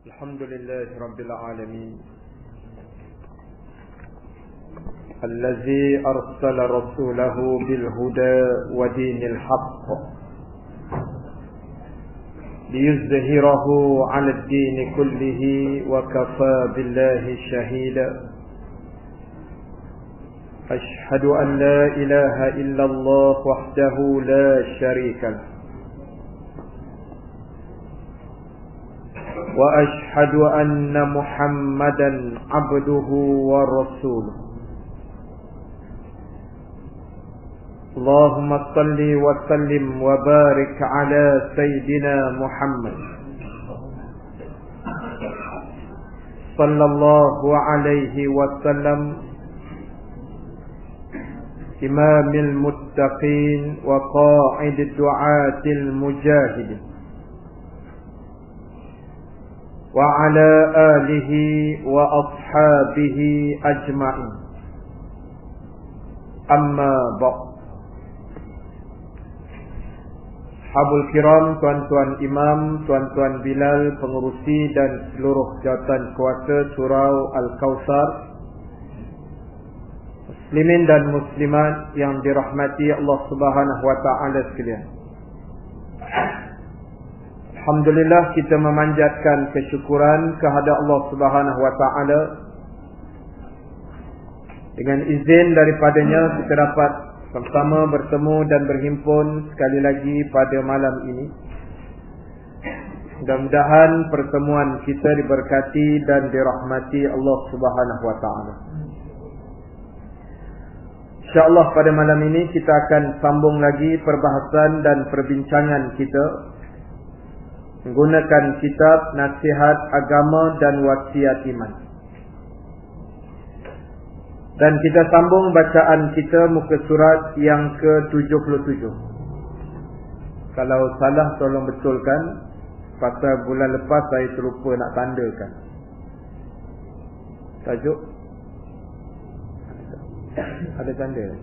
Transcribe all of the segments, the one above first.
الحمد لله رب العالمين الذي أرسل رسوله بالهدى ودين الحق ليظهره على الدين كله وكفى بالله شهيدا أشهد أن لا إله إلا الله وحده لا شريك له وأشهد أن محمدا عبده ورسوله اللهم صل وسلم وبارك على سيدنا محمد صلى الله عليه وسلم إمام المتقين وقائد الدعاة المجاهدين وعلى آله وأصحابه أجمعين أما بعد. Sahabul kiram, tuan-tuan imam, tuan-tuan Bilal, pengurusi dan seluruh jawatan kuasa surau Al-Kautsar, muslimin dan muslimat yang dirahmati Allah Subhanahu wa taala sekalian. Alhamdulillah, kita memanjatkan kesyukuran kehadrat Allah Subhanahu wa taala. Dengan izin daripadanya kita dapat sama-sama bertemu dan berhimpun sekali lagi pada malam ini. Mudah-mudahan pertemuan kita diberkati dan dirahmati Allah Subhanahu wa taala. InsyaAllah pada malam ini kita akan sambung lagi perbahasan dan perbincangan kita menggunakan kitab Nasihat Agama dan Wasiat Iman. Dan kita sambung bacaan kita muka surat yang ke-77. Kalau salah tolong betulkan, pasal bulan lepas saya terlupa nak tandakan tajuk. Ada tanda?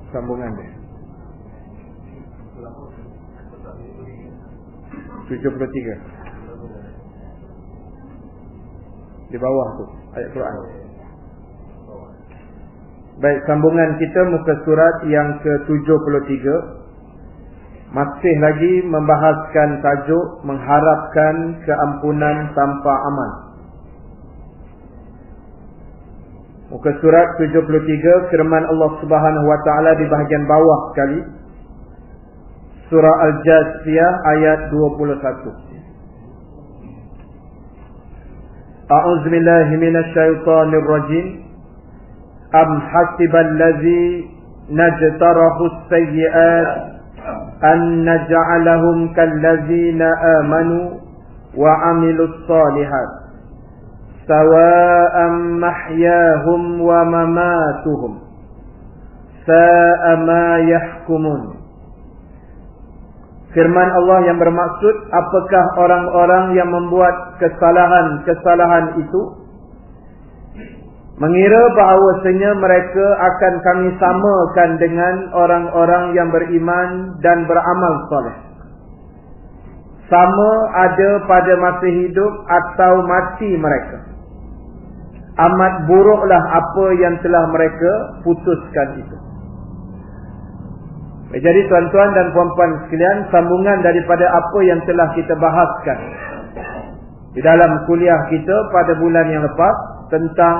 Sambungan dia 73 di bawah tu ayat Quran. Baik, sambungan kita muka surat yang ke-73 masih lagi membahaskan tajuk mengharapkan keampunan tanpa amal. Muka surat 73, firman Allah Subhanahu wa taala di bahagian bawah sekali, surah Al-Jasiyah ayat 21. A'udzu billahi minasy syaithanir rajim. Am hasibal ladzi najtarahu as-sayyi'at an naj'alahum kalladzina amanu wa 'amilus shalihat sawa'an mahyahum wa mamatuhum sa'a ma yahkumun. Firman Allah yang bermaksud, apakah orang-orang yang membuat kesalahan-kesalahan itu mengira bahawasanya mereka akan kami samakan dengan orang-orang yang beriman dan beramal soleh, sama ada pada masa hidup atau mati mereka. Amat buruklah apa yang telah mereka putuskan itu. Jadi tuan-tuan dan puan-puan sekalian, sambungan daripada apa yang telah kita bahaskan di dalam kuliah kita pada bulan yang lepas tentang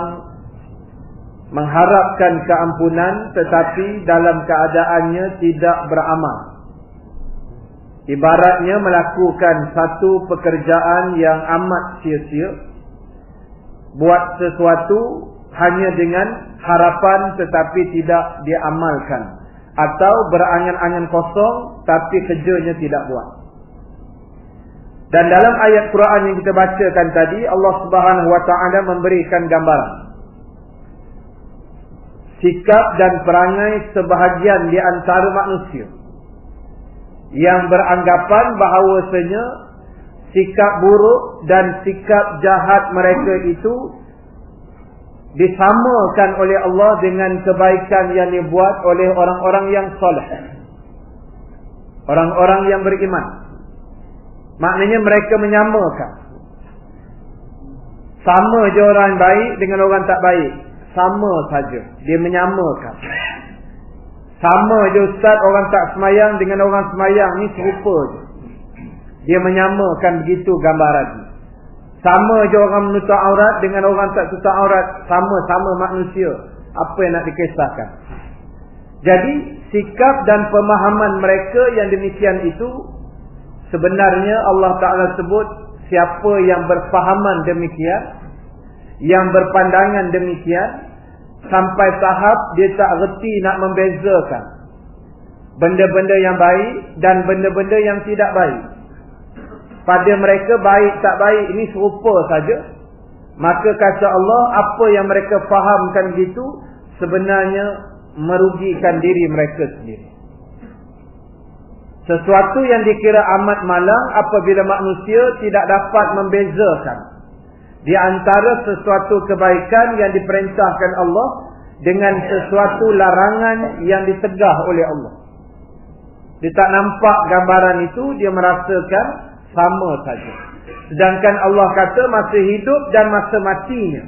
mengharapkan keampunan tetapi dalam keadaannya tidak beramal. Ibaratnya melakukan satu pekerjaan yang amat sia-sia, buat sesuatu hanya dengan harapan tetapi tidak diamalkan, atau berangan-angan kosong tapi kerjanya tidak buat. Dan dalam ayat Quran yang kita bacakan tadi, Allah Subhanahu wa taala memberikan gambaran sikap dan perangai sebahagian di antara manusia yang beranggapan bahawasanya sikap buruk dan sikap jahat mereka itu disamakan oleh Allah dengan kebaikan yang dibuat oleh orang-orang yang soleh, orang-orang yang beriman. Maknanya mereka menyamakan. Sama je orang baik dengan orang tak baik, sama saja, dia menyamakan. Sama je ustaz orang tak semayang dengan orang semayang, ni serupa je, dia menyamakan. Begitu gambaran. Sama je orang menutup aurat dengan orang tak tutup aurat, sama-sama manusia. Apa yang nak dikisahkan? Jadi sikap dan pemahaman mereka yang demikian itu, sebenarnya Allah Ta'ala sebut siapa yang berfahaman demikian, yang berpandangan demikian, sampai tahap dia tak reti nak membezakan benda-benda yang baik dan benda-benda yang tidak baik. Pada mereka baik tak baik ini serupa saja. Maka kata Allah, apa yang mereka fahamkan gitu sebenarnya merugikan diri mereka sendiri. Sesuatu yang dikira amat malang apabila manusia tidak dapat membezakan di antara sesuatu kebaikan yang diperintahkan Allah dengan sesuatu larangan yang ditegah oleh Allah. Dia tak nampak gambaran itu, dia merasakan sama saja. Sedangkan Allah kata masa hidup dan masa matinya,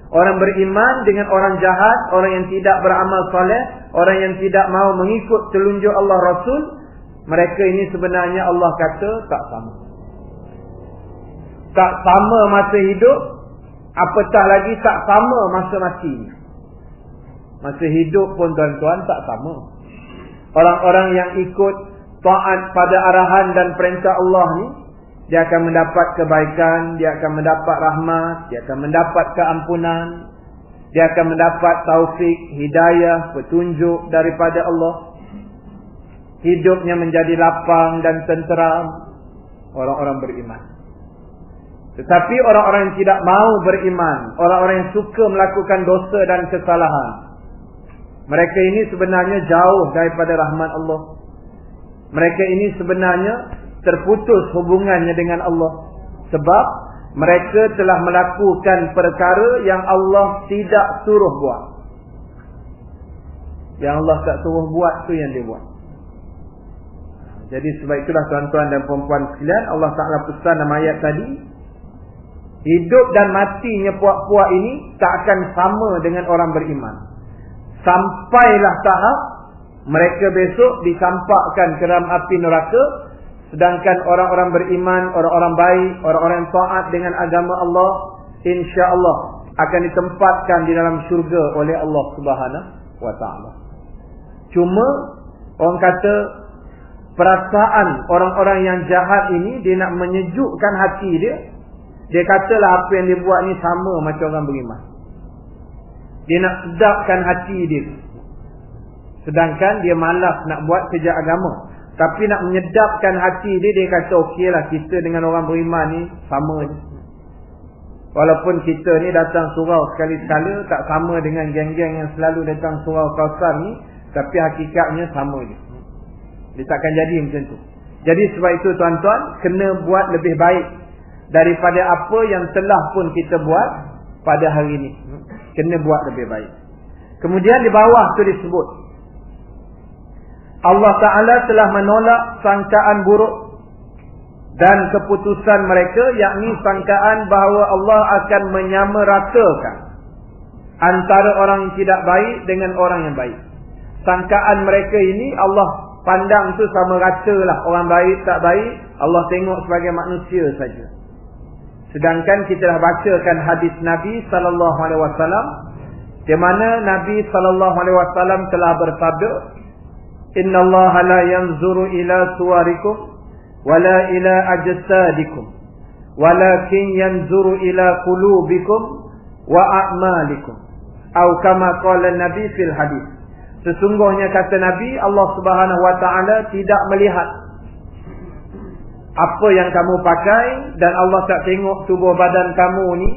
orang beriman dengan orang jahat, orang yang tidak beramal soleh, orang yang tidak mau mengikut telunjuk Allah Rasul, mereka ini sebenarnya Allah kata tak sama. Tak sama masa hidup, apatah lagi tak sama masa matinya. Masa hidup pun tuan-tuan tak sama. Orang-orang yang ikut taat pada arahan dan perintah Allah ni, dia akan mendapat kebaikan, dia akan mendapat rahmat, dia akan mendapat keampunan, dia akan mendapat taufik, hidayah, petunjuk daripada Allah. Hidupnya menjadi lapang dan tenteram. Orang-orang beriman. Tetapi orang-orang yang tidak mau beriman, orang-orang yang suka melakukan dosa dan kesalahan, mereka ini sebenarnya jauh daripada rahmat Allah. Mereka ini sebenarnya terputus hubungannya dengan Allah. Sebab mereka telah melakukan perkara yang Allah tidak suruh buat. Yang Allah tak suruh buat tu yang dia buat. Jadi sebab itulah tuan-tuan dan puan-puan sekalian, Allah Ta'ala pesan dalam ayat tadi, hidup dan matinya puak-puak ini tak akan sama dengan orang beriman. Sampailah tahap mereka besok disampakkan ke dalam api neraka. Sedangkan orang-orang beriman, orang-orang baik, orang-orang yang taat dengan agama Allah, insya-Allah akan ditempatkan di dalam syurga oleh Allah Subhanahu wa Ta'ala. Cuma orang kata perasaan orang-orang yang jahat ini, dia nak menyejukkan hati dia. Dia katalah apa yang dia buat ni sama macam orang beriman. Dia nak sedapkan hati dia. Sedangkan dia malas nak buat kerja agama. Tapi nak menyedapkan hati dia, dia kata okeylah kita dengan orang beriman ni sama je. Walaupun kita ni datang surau sekali-sekala, tak sama dengan geng-geng yang selalu datang surau Kausar ni, tapi hakikatnya sama je. Dia takkan jadi macam tu. Jadi sebab itu tuan-tuan, kena buat lebih baik daripada apa yang telah pun kita buat pada hari ini. Kena buat lebih baik. Kemudian di bawah tu disebut, Allah Ta'ala telah menolak sangkaan buruk dan keputusan mereka, yakni sangkaan bahawa Allah akan menyamaratakan antara orang yang tidak baik dengan orang yang baik. Sangkaan mereka ini Allah pandang tu sama rata lah, orang baik tak baik Allah tengok sebagai manusia saja. Sedangkan kita dah bacakan hadis Nabi SAW, di mana Nabi SAW telah bersabda, Inna Allah la yanzuru ila suwarikum wala ila ajsadikum walakin yanzuru ila qulubikum wa a'malikum, atau kama qala Nabi fil hadis. Sesungguhnya kata Nabi, Allah Subhanahu wa Ta'ala tidak melihat apa yang kamu pakai, dan Allah tak tengok tubuh badan kamu ni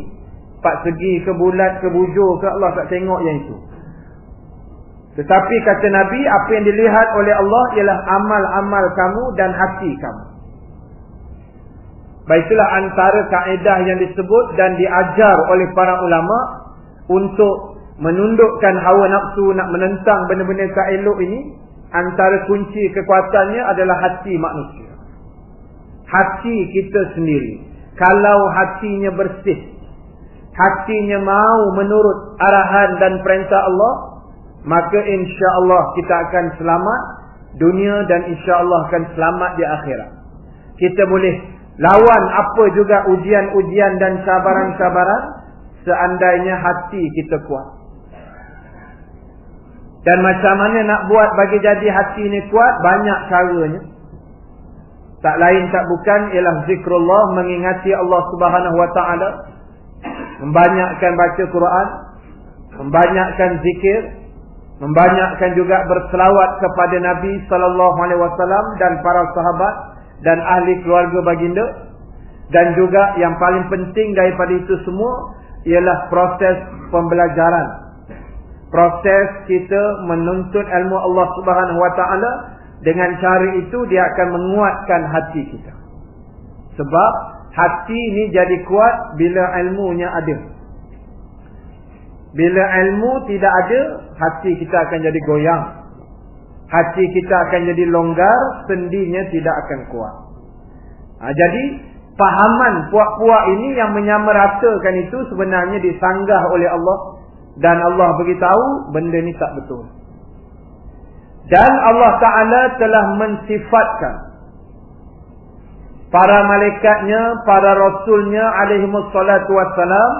empat segi ke bulat ke bujur ke, Allah tak tengok yang itu. Tetapi kata Nabi, apa yang dilihat oleh Allah ialah amal-amal kamu dan hati kamu. Baiklah, antara kaedah yang disebut dan diajar oleh para ulama untuk menundukkan hawa nafsu, nak menentang benda-benda tak elok ini, antara kunci kekuatannya adalah hati manusia. Hati kita sendiri. Kalau hatinya bersih, hatinya mau menurut arahan dan perintah Allah, maka insya-Allah kita akan selamat dunia dan insya-Allah akan selamat di akhirat. Kita boleh lawan apa juga ujian-ujian dan cabaran-cabaran seandainya hati kita kuat. Dan macam mana nak buat bagi jadi hati ni kuat? Banyak caranya. Tak lain tak bukan ialah zikrullah, mengingati Allah Subhanahu Wa Taala, membanyakkan baca Quran, membanyakkan zikir, membanyakkan juga berselawat kepada Nabi sallallahu alaihi wasallam dan para sahabat dan ahli keluarga baginda. Dan juga yang paling penting daripada itu semua ialah proses pembelajaran. Proses kita menuntut ilmu Allah Subhanahu Wa Taala. Dengan cara itu dia akan menguatkan hati kita. Sebab hati ini jadi kuat bila ilmunya ada. Bila ilmu tidak ada, hati kita akan jadi goyang. Hati kita akan jadi longgar, sendinya tidak akan kuat. Jadi fahaman puak-puak ini yang menyamaratakan itu sebenarnya disanggah oleh Allah. Dan Allah beritahu benda ni tak betul. Dan Allah Ta'ala telah mensifatkan para malaikatnya, para rasulnya alaihimussalatu wassalam,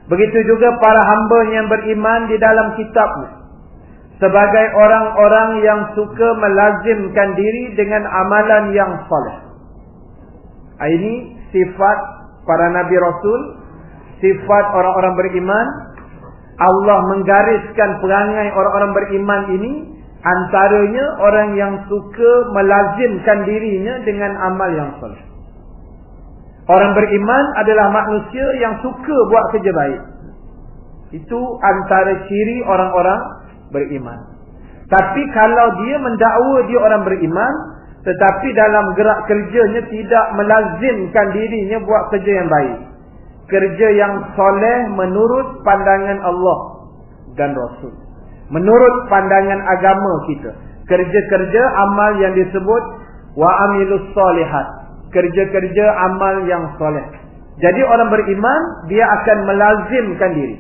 begitu juga para hamba yang beriman di dalam kitabnya, sebagai orang-orang yang suka melazimkan diri dengan amalan yang soleh. Ini sifat para nabi rasul, sifat orang-orang beriman. Allah menggariskan perangai orang-orang beriman ini, antaranya orang yang suka melazimkan dirinya dengan amal yang soleh. Orang beriman adalah manusia yang suka buat kerja baik. Itu antara ciri orang-orang beriman. Tapi kalau dia mendakwa dia orang beriman, tetapi dalam gerak kerjanya tidak melazimkan dirinya buat kerja yang baik, kerja yang soleh menurut pandangan Allah dan Rasul, menurut pandangan agama kita, kerja-kerja amal yang disebut wa amilus solihat, kerja-kerja amal yang soleh. Jadi orang beriman dia akan melazimkan diri,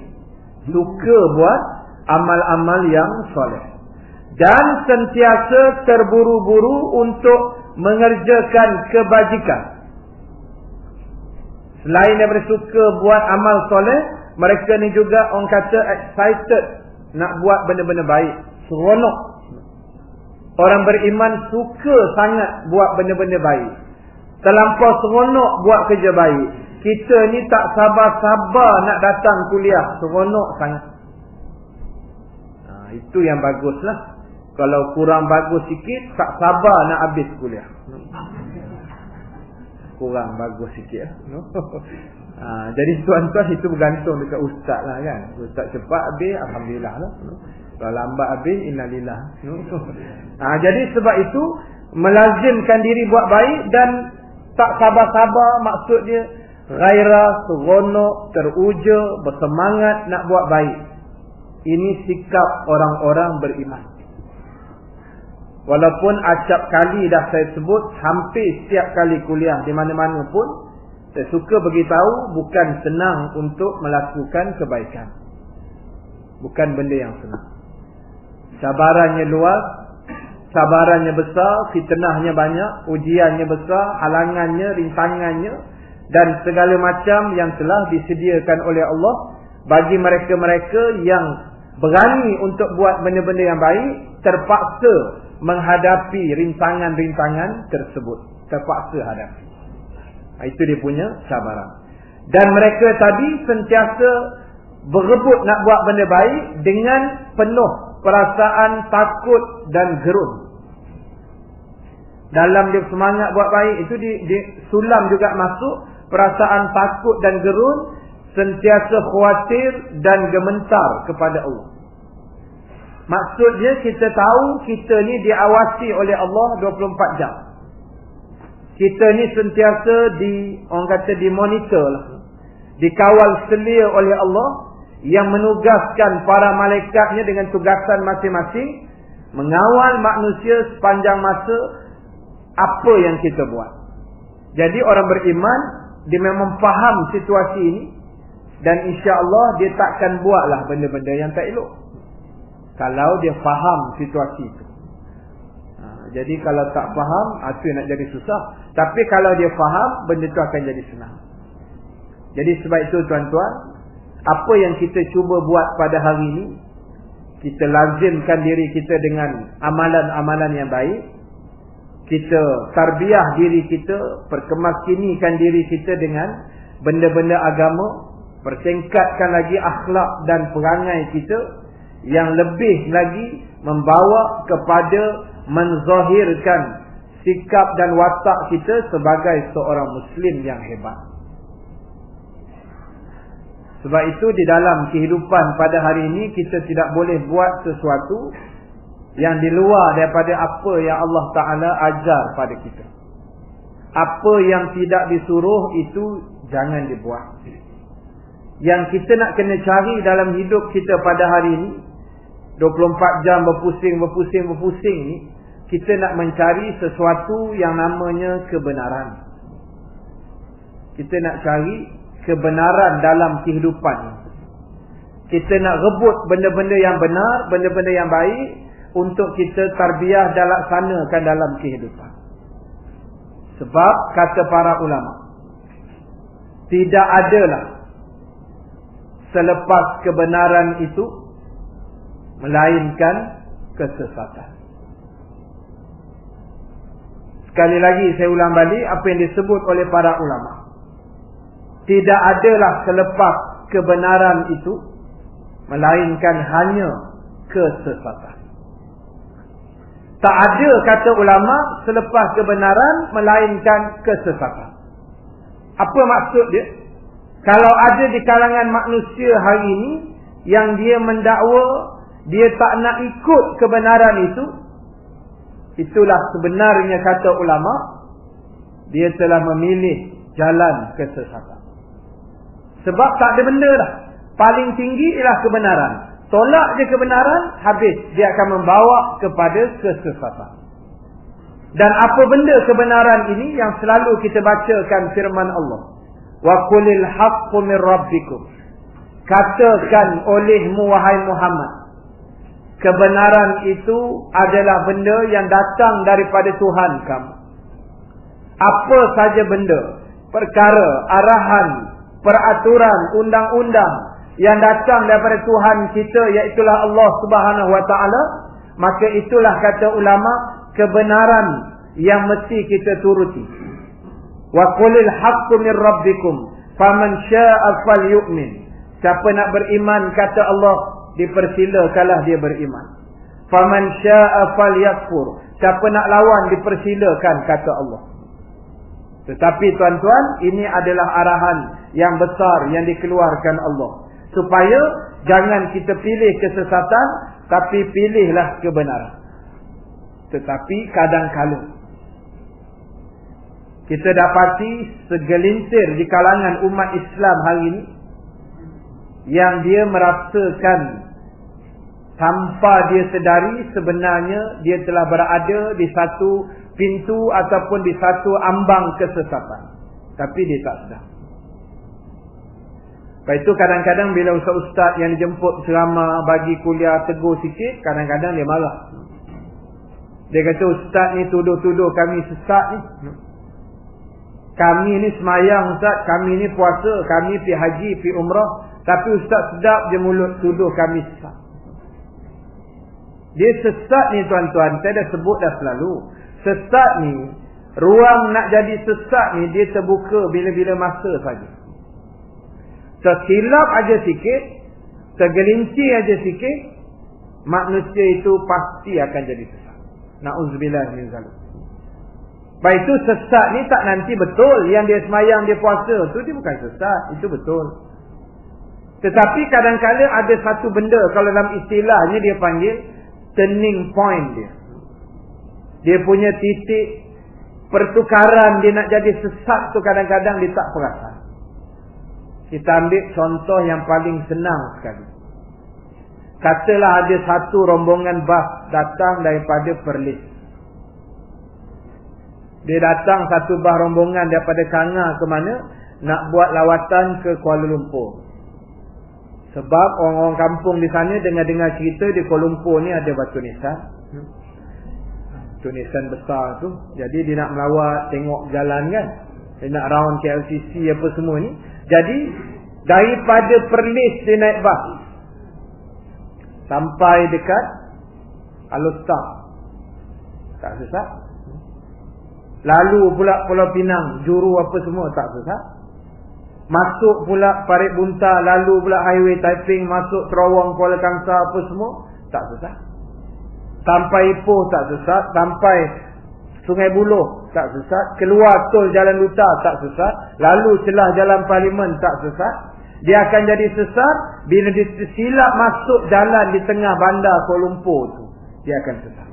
suka buat amal-amal yang soleh, dan sentiasa terburu-buru untuk mengerjakan kebajikan. Selain daripada suka buat amal soleh, mereka ni juga orang kata excited nak buat benda-benda baik, seronok. Orang beriman suka sangat buat benda-benda baik, terlampau seronok buat kerja baik. Kita ni tak sabar-sabar nak datang kuliah, seronok sangat. Itu yang baguslah. Kalau kurang bagus sikit, tak sabar nak habis kuliah. Kurang bagus sikit. Jadi tuan-tuan, itu bergantung dekat ustaz lah kan. Ustaz cepat habis, alhamdulillah lah. Kalau lambat habis, innalillah. Jadi sebab itu melazimkan diri buat baik dan tak sabar-sabar, maksud dia gairah, seronok, teruja, bersemangat nak buat baik. Ini sikap orang-orang beriman. Walaupun acap kali dah saya sebut, hampir setiap kali kuliah di mana-mana pun saya suka beritahu, bukan senang untuk melakukan kebaikan. Bukan benda yang senang. Cabarannya luas, cabarannya besar, fitnahnya banyak, ujiannya besar, halangannya, rintangannya, dan segala macam yang telah disediakan oleh Allah bagi mereka-mereka yang berani untuk buat benda-benda yang baik, terpaksa menghadapi rintangan-rintangan tersebut. Terpaksa hadapi. Itu dia punya cabaran. Dan mereka tadi sentiasa berebut nak buat benda baik dengan penuh perasaan takut dan gerun. Dalam dia semangat buat baik itu di sulam juga masuk perasaan takut dan gerun, sentiasa khawatir dan gementar kepada Allah. Maksudnya kita tahu kita ni diawasi oleh Allah 24 jam. Kita ni sentiasa orang kata dimonitor lah, dikawal selia oleh Allah. yang menugaskan para malaikatnya dengan tugasan masing-masing, mengawal manusia sepanjang masa apa yang kita buat. Jadi orang beriman, dia memang faham situasi ini, dan insya-Allah dia takkan buatlah benda-benda yang tak elok kalau dia faham situasi itu. Jadi kalau tak faham, itu nak jadi susah. Tapi kalau dia faham, benda itu akan jadi senang. Jadi sebab itu tuan-tuan, apa yang kita cuba buat pada hari ini, kita lazimkan diri kita dengan amalan-amalan yang baik. Kita tarbiyah diri kita, perkemaskinikan diri kita dengan benda-benda agama, pertingkatkan lagi akhlak dan perangai kita yang lebih lagi membawa kepada menzahirkan sikap dan watak kita sebagai seorang Muslim yang hebat. Sebab itu di dalam kehidupan pada hari ini, kita tidak boleh buat sesuatu yang di luar daripada apa yang Allah Ta'ala ajar pada kita. Apa yang tidak disuruh itu jangan dibuat. Yang kita nak kena cari dalam hidup kita pada hari ini, 24 jam berpusing ni, kita nak mencari sesuatu yang namanya kebenaran. Kita nak cari kebenaran dalam kehidupan. Kita nak rebut benda-benda yang benar, benda-benda yang baik untuk kita tarbiyah dan laksanakan dalam kehidupan. Sebab kata para ulama, tidak adalah selepas kebenaran itu melainkan kesesatan. Sekali lagi saya ulang balik apa yang disebut oleh para ulama. Tidak adalah selepas kebenaran itu melainkan hanya kesesatan. Tak ada, kata ulama, selepas kebenaran melainkan kesesatan. Apa maksud dia? Kalau ada di kalangan manusia hari ini yang dia mendakwa dia tak nak ikut kebenaran itu, itulah sebenarnya, kata ulama, dia telah memilih jalan kesesatan. Sebab tak ada benda dah. Paling tinggi ialah kebenaran. Tolak je kebenaran, habis. Dia akan membawa kepada kesesatan. Dan apa benda kebenaran ini yang selalu kita bacakan firman Allah. Wa qulil haqqu min rabbikum. Katakan olehmu wahai Muhammad, kebenaran itu adalah benda yang datang daripada Tuhan kamu. Apa saja benda, perkara, arahan, peraturan, undang-undang yang datang daripada Tuhan kita, iaitulah Allah Subhanahu Wa Taala, maka itulah, kata ulama, kebenaran yang mesti kita turuti. Wa qulil haqqu min rabbikum faman syaa'a falyu'min. Siapa nak beriman, kata Allah, dipersilakanlah dia beriman. Faman syaa'a falyakfur. Siapa nak lawan, dipersilakan, kata Allah. Tetapi tuan-tuan, ini adalah arahan yang besar yang dikeluarkan Allah, supaya jangan kita pilih kesesatan, tapi pilihlah kebenaran. Tetapi kadang-kala kita dapati segelintir di kalangan umat Islam hari ini yang dia merasakan tanpa dia sedari sebenarnya dia telah berada di satu pintu ataupun di satu ambang kesesatan, tapi dia tak sedar. Lepas itu kadang-kadang bila ustaz-ustaz yang dijemput ceramah bagi kuliah tegur sikit, kadang-kadang dia marah. Dia kata, ustaz ni tuduh-tuduh kami sesat ni. Kami ni semayang ustaz, kami ni puasa, kami pergi haji, pergi umrah, tapi ustaz sedap je mulut tuduh kami sesat. Dia sesat ni tuan-tuan, saya dah sebut dah selalu. Sesat ni, ruang nak jadi sesat ni dia terbuka bila-bila masa saja. Tersilap aja sikit, tergelincir aja sikit, manusia itu pasti akan jadi sesat. Na'udzubillah min zalik. Baik, itu sesat ni tak nanti betul. Yang dia semayang, dia puasa, tu dia bukan sesat, itu betul. Tetapi kadang-kadang ada satu benda, kalau dalam istilahnya dia panggil turning point dia. Dia punya titik pertukaran dia nak jadi sesat tu kadang-kadang dia tak perasan. Kita ambil contoh yang paling senang sekali. Katalah ada satu rombongan bas datang daripada Perlis. Dia datang satu bas rombongan daripada Kanga ke mana? Nak buat lawatan ke Kuala Lumpur. Sebab orang-orang kampung di sana dengar-dengar cerita di Kuala Lumpur ni ada batu nisan. Batu nisan besar tu. Jadi dia nak melawat, tengok jalan kan. Dia nak round KLCC apa semua ni. Jadi daripada Perlis dia naik bas sampai dekat Alostar. Tak sesat. Lalu pula Pulau Pinang, Juru apa semua, tak sesat. Masuk pula Parit Bunta, lalu pula Highway Taiping, masuk Terawang, Kuala Kangsar apa semua, tak sesat. Sampai Ipoh tak sesat, sampai Sungai Buloh tak sesat, keluar tol Jalan Duta tak sesat, lalu celah Jalan Parlimen tak sesat. Dia akan jadi sesat bila dia silap masuk jalan di tengah bandar Kuala Lumpur tu. Dia akan sesat.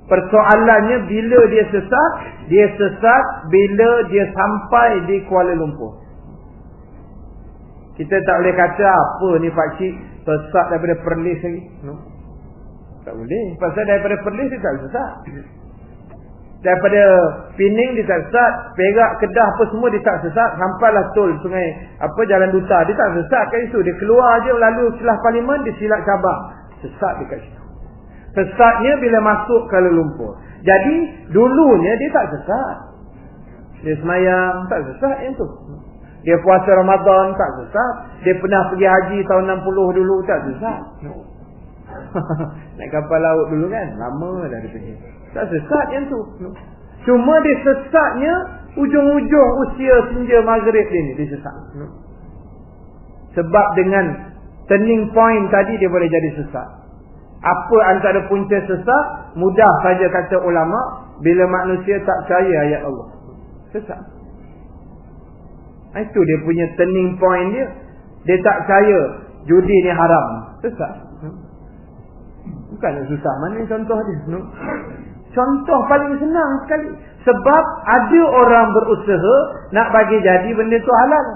Persoalannya bila dia sesat bila dia sampai di Kuala Lumpur. Kita tak boleh kata apa ni pakcik sesat daripada Perlis lagi. No. Tak boleh. Pasal daripada Perlis dia tak sesat. Daripada Pening dia tak sesat, Perak, Kedah apa semua dia tak sesat, sampailah tol sungai apa Jalan Duta dia tak sesat kat situ. Dia keluar je lalu celah Parlimen dia silap cabang. Sesat dekat situ. Sesatnya bila masuk Kuala Lumpur. Jadi dulunya dia tak sesat. Dia semayang tak sesat yang tu. Dia puasa Ramadan tak sesat. Dia pernah pergi haji tahun 60 dulu tak sesat. Naik kapal laut dulu kan, lama dah dia pergi. Tak sesat yang tu. Cuma dia sesatnya ujung-ujung usia senja maghrib dia sesat. Sebab dengan turning point tadi dia boleh jadi sesat. Apa antara punca sesat? Mudah saja kata ulama, bila manusia tak percaya ayat Allah. Sesat. Itu dia punya turning point dia. Dia tak percaya judi ni haram. Sesat. Bukan susah. Mana contoh dia? Contoh paling senang sekali. Sebab ada orang berusaha nak bagi jadi benda tu halal.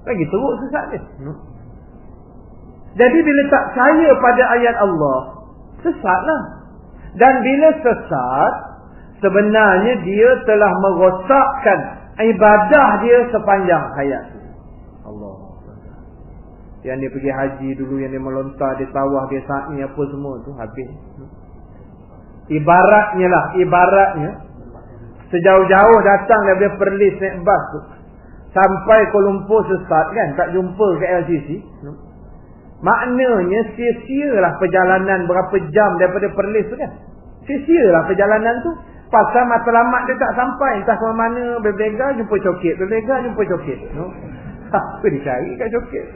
Lagi teruk sesat dia. Jadi bila tak percaya pada ayat Allah, sesatlah. Dan bila sesat, sebenarnya dia telah merosakkan ibadah dia sepanjang hayat. Allah. Yang dia pergi haji dulu, yang dia melontar, dia tawaf, dia sa'i apa semua tu habis. Ibaratnya sejauh-jauh datang daripada Perlis naik bas tu sampai Kuala Lumpur sesat kan, tak jumpa ke LCC. Maknanya sia-sialah perjalanan berapa jam daripada Perlis tu kan. Sia-sialah perjalanan tu. Pasal matlamat dia tak sampai. Entah ke mana, berbelega jumpa coket, berbelega jumpa coket. Apa dia cari kat coket?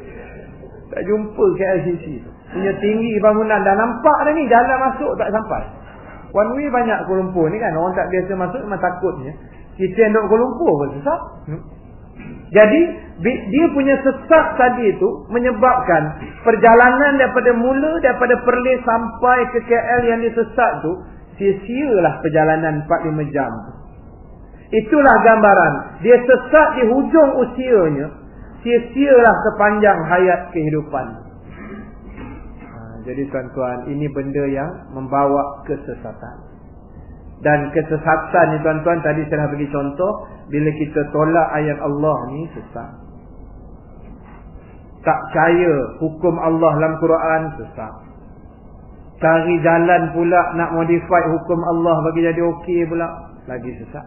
Tak jumpa ke LCC tu. Punya tinggi bangunan dah nampak dah ni, jalan masuk tak sampai. One way banyak Kuala Lumpur ni kan. Orang tak biasa masuk memang takutnya. Kita yang duduk Kuala Lumpur pun sesat. Jadi dia punya sesat tadi tu menyebabkan perjalanan daripada Perlis sampai ke KL yang dia sesat tu, sia-sialah perjalanan 4-5 jam tu. Itulah gambaran. Dia sesat di hujung usianya, sia-sialah sepanjang hayat kehidupan. Jadi tuan-tuan, ini benda yang membawa kesesatan. Dan kesesatan ni tuan-tuan, tadi saya dah bagi contoh, bila kita tolak ayat Allah ni sesat. Tak percaya hukum Allah dalam Quran, sesat. Cari jalan pula nak modify hukum Allah bagi jadi okey pula, lagi sesat.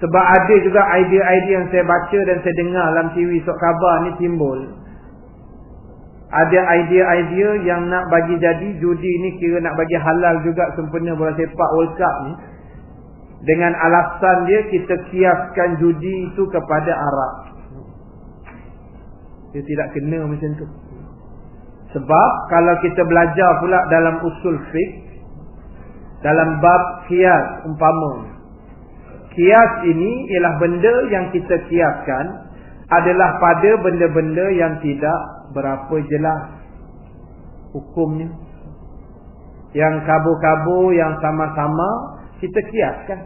Sebab ada juga idea-idea yang saya baca dan saya dengar dalam TV Sok Khabar ni timbul. Ada idea-idea yang nak bagi jadi judi ni kira nak bagi halal juga sempena bola sepak World Cup ni. Dengan alasan dia kita kiaskan judi itu kepada Arab. Dia tidak kena macam tu. Sebab kalau kita belajar pula dalam usul fiqh, dalam bab kias umpama. Kias ini ialah benda yang kita kiaskan adalah pada benda-benda yang tidak berapa jelas hukumnya. Yang kabur-kabur, yang sama-sama kita kiaskan.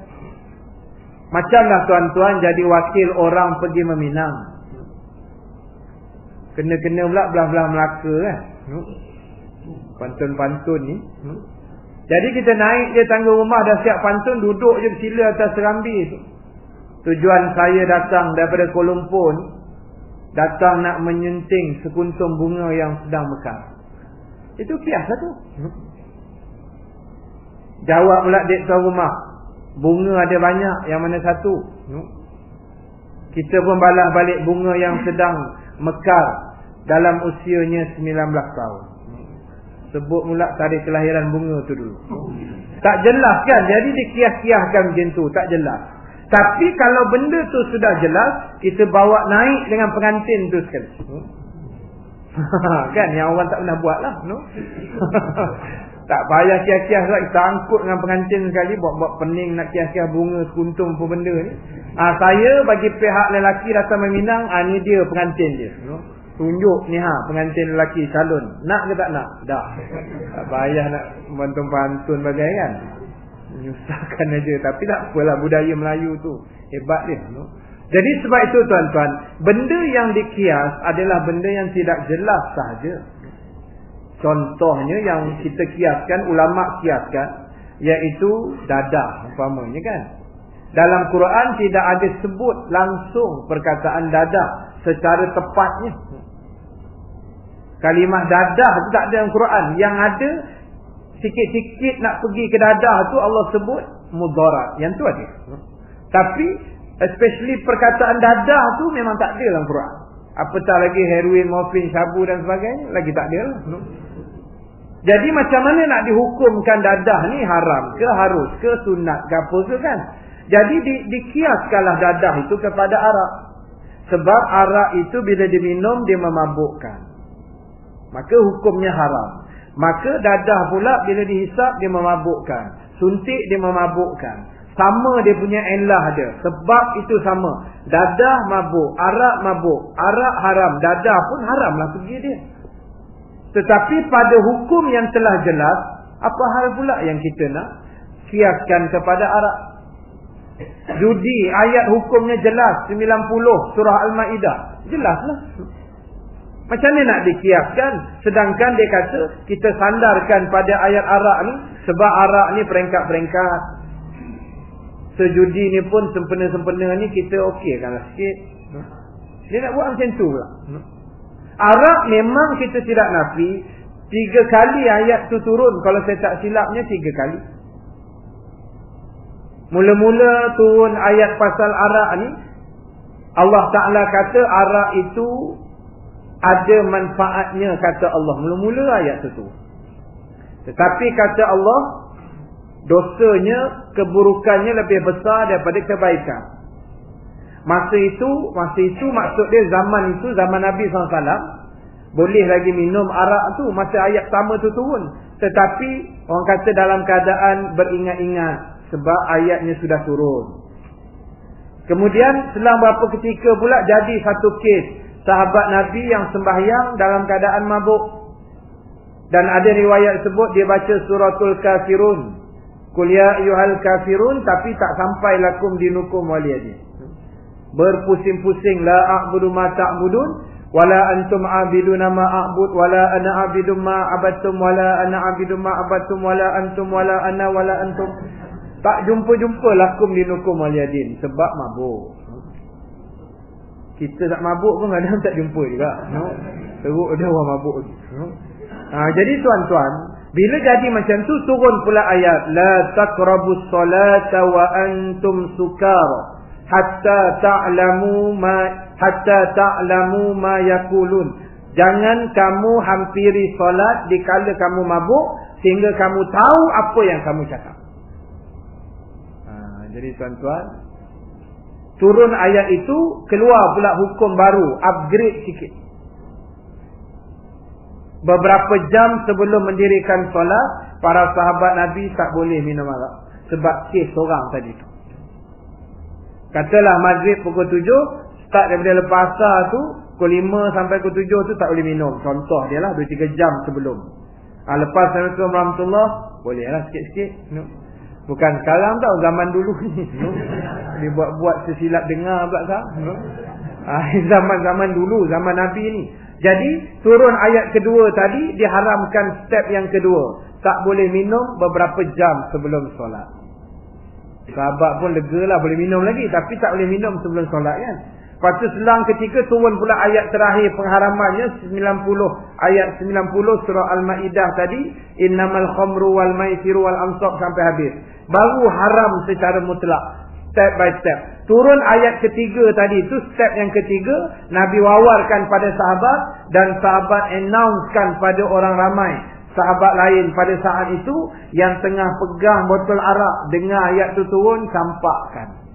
Macamlah tuan-tuan jadi wakil orang pergi meminang. Kena-kena pula belah-belah Melaka kan. Pantun-pantun ni. Jadi kita naik je tangga rumah, dah siap pantun, duduk je bersila atas serambi tu. Tujuan saya datang daripada Kuala Lumpur ni, datang nak menyunting sekuntum bunga yang sedang mekar. Itu kias lah tu. Jawab pula dek tuan rumah, bunga ada banyak, yang mana satu? Kita pun balas balik bunga yang sedang mekar dalam usianya 19 tahun. Sebut pula tarikh kelahiran bunga tu dulu. Tak jelas kan? Jadi dikias-kiaskan macam tu, tak jelas. Tapi kalau benda tu sudah jelas, kita bawa naik dengan pengantin tu sekali. Kan? Yang orang tak pernah buat lah. No? Tak payah kias-kias lah. Kita angkut dengan pengantin sekali. Buat pening nak kias-kias bunga sekuntum pun benda ni. Saya bagi pihak lelaki datang meminang, ni dia pengantin dia. No? Tunjuk ni pengantin lelaki calon. Nak ke tak nak? Dah. Tak payah nak pantun-pantun bagai kan. Menyusahkan aja. Tapi tak apalah, budaya Melayu tu hebat dia. No? Jadi sebab itu tuan-tuan, benda yang dikias adalah benda yang tidak jelas sahaja. Contohnya yang kita kiaskan, ulama kiaskan, iaitu dadah umpamanya kan. Dalam Quran tidak ada sebut langsung perkataan dadah secara tepatnya. Kalimah dadah tu tak ada dalam Quran. Yang ada sikit-sikit nak pergi ke dadah tu Allah sebut mudarat. Yang tu ada. Tapi especially perkataan dadah tu memang tak ada dalam Quran. Apatah lagi heroin, morfin, sabu dan sebagainya, lagi tak ada lah. Jadi macam mana nak dihukumkan dadah ni haram ke, harus ke, sunat ke apa ke kan? Jadi dikiaskanlah dadah itu kepada arak. Sebab arak itu bila diminum dia memabukkan. Maka hukumnya haram. Maka dadah pula bila dihisap dia memabukkan. Suntik dia memabukkan. Sama dia punya elah dia. Sebab itu sama. Dadah mabuk, arak mabuk. Arak haram, dadah pun haram lah pergi dia. Tetapi pada hukum yang telah jelas, apa hal pula yang kita nak kiaskan kepada arak? Judi, ayat hukumnya jelas, 90 surah Al-Ma'idah. Jelaslah. Macam mana nak dikiaskan? Sedangkan dia kata kita sandarkan pada ayat arak ni. Sebab arak ni peringkat-peringkat. Sejudi ni pun sempena-sempena ni kita okeykanlah sikit. Dia nak buat macam tu pula. Arak memang kita tidak nafi. 3 kali ayat tu turun. Kalau saya tak silapnya 3 kali. Mula-mula turun ayat pasal arak ni, Allah Ta'ala kata arak itu ada manfaatnya, kata Allah. Mula-mula ayat tu. Tetapi kata Allah, dosanya, keburukannya lebih besar daripada kebaikan. Masa itu maksud dia zaman itu, zaman Nabi SAW, boleh lagi minum arak tu masa ayat pertama tu turun. Tetapi orang kata dalam keadaan beringat-ingat sebab ayatnya sudah turun. Kemudian selang beberapa ketika pula jadi satu kes sahabat Nabi yang sembahyang dalam keadaan mabuk. Dan ada riwayat sebut dia baca suratul kafirun. Qul ya ayyuhal kafirun, tapi tak sampai lakum dinukum waliyadin. Berpusing-pusing, la a'budu ma ta'budun wala antum a'biduna ma a'bud wala ana a'bidu ma abattum wala ana a'bidu ma abattum wala antum wala ana wala antum. Tak jumpa-jumpa lakum dinukum waliyadin sebab mabuk. Kita tak mabuk pun kadang tak jumpa juga. Teruk dia orang mabuk. Jadi tuan-tuan, bila jadi macam tu turun pula ayat la taqrabus salata wa antum sukara hatta ta'lamu ma yaqulun. Jangan kamu hampiri solat dikala kamu mabuk sehingga kamu tahu apa yang kamu cakap. Jadi tuan-tuan, turun ayat itu, keluar pula hukum baru, upgrade sikit. Beberapa jam sebelum mendirikan solat, para sahabat Nabi tak boleh minum arak. Sebab kes orang tadi tu. Katalah maghrib pukul 7, start daripada lepas asar tu, pukul 5 sampai pukul 7 tu tak boleh minum. Contoh dia lah, 2-3 jam sebelum. Lepas Assalamualaikum warahmatullahi, boleh lah sikit-sikit. Bukan sekarang tau, zaman dulu ni. Dia buat-buat sesilap dengar pula sah. Zaman-zaman dulu, zaman Nabi ni. Jadi turun ayat kedua tadi, diharamkan step yang kedua, tak boleh minum beberapa jam sebelum solat. Sahabat pun lega lah, boleh minum lagi, tapi tak boleh minum sebelum solat kan. Lepas tu selang ketika turun pula ayat terakhir pengharamannya 90, ayat 90 surah Al-Ma'idah tadi, innamal khamru wal maisiru wal ansab sampai habis. Baru haram secara mutlak, step by step. Turun ayat ketiga tadi tu, step yang ketiga, Nabi wawarkan pada sahabat dan sahabat announcekan pada orang ramai. Sahabat lain pada saat itu yang tengah pegang botol arak, dengar ayat tu turun, campakkan.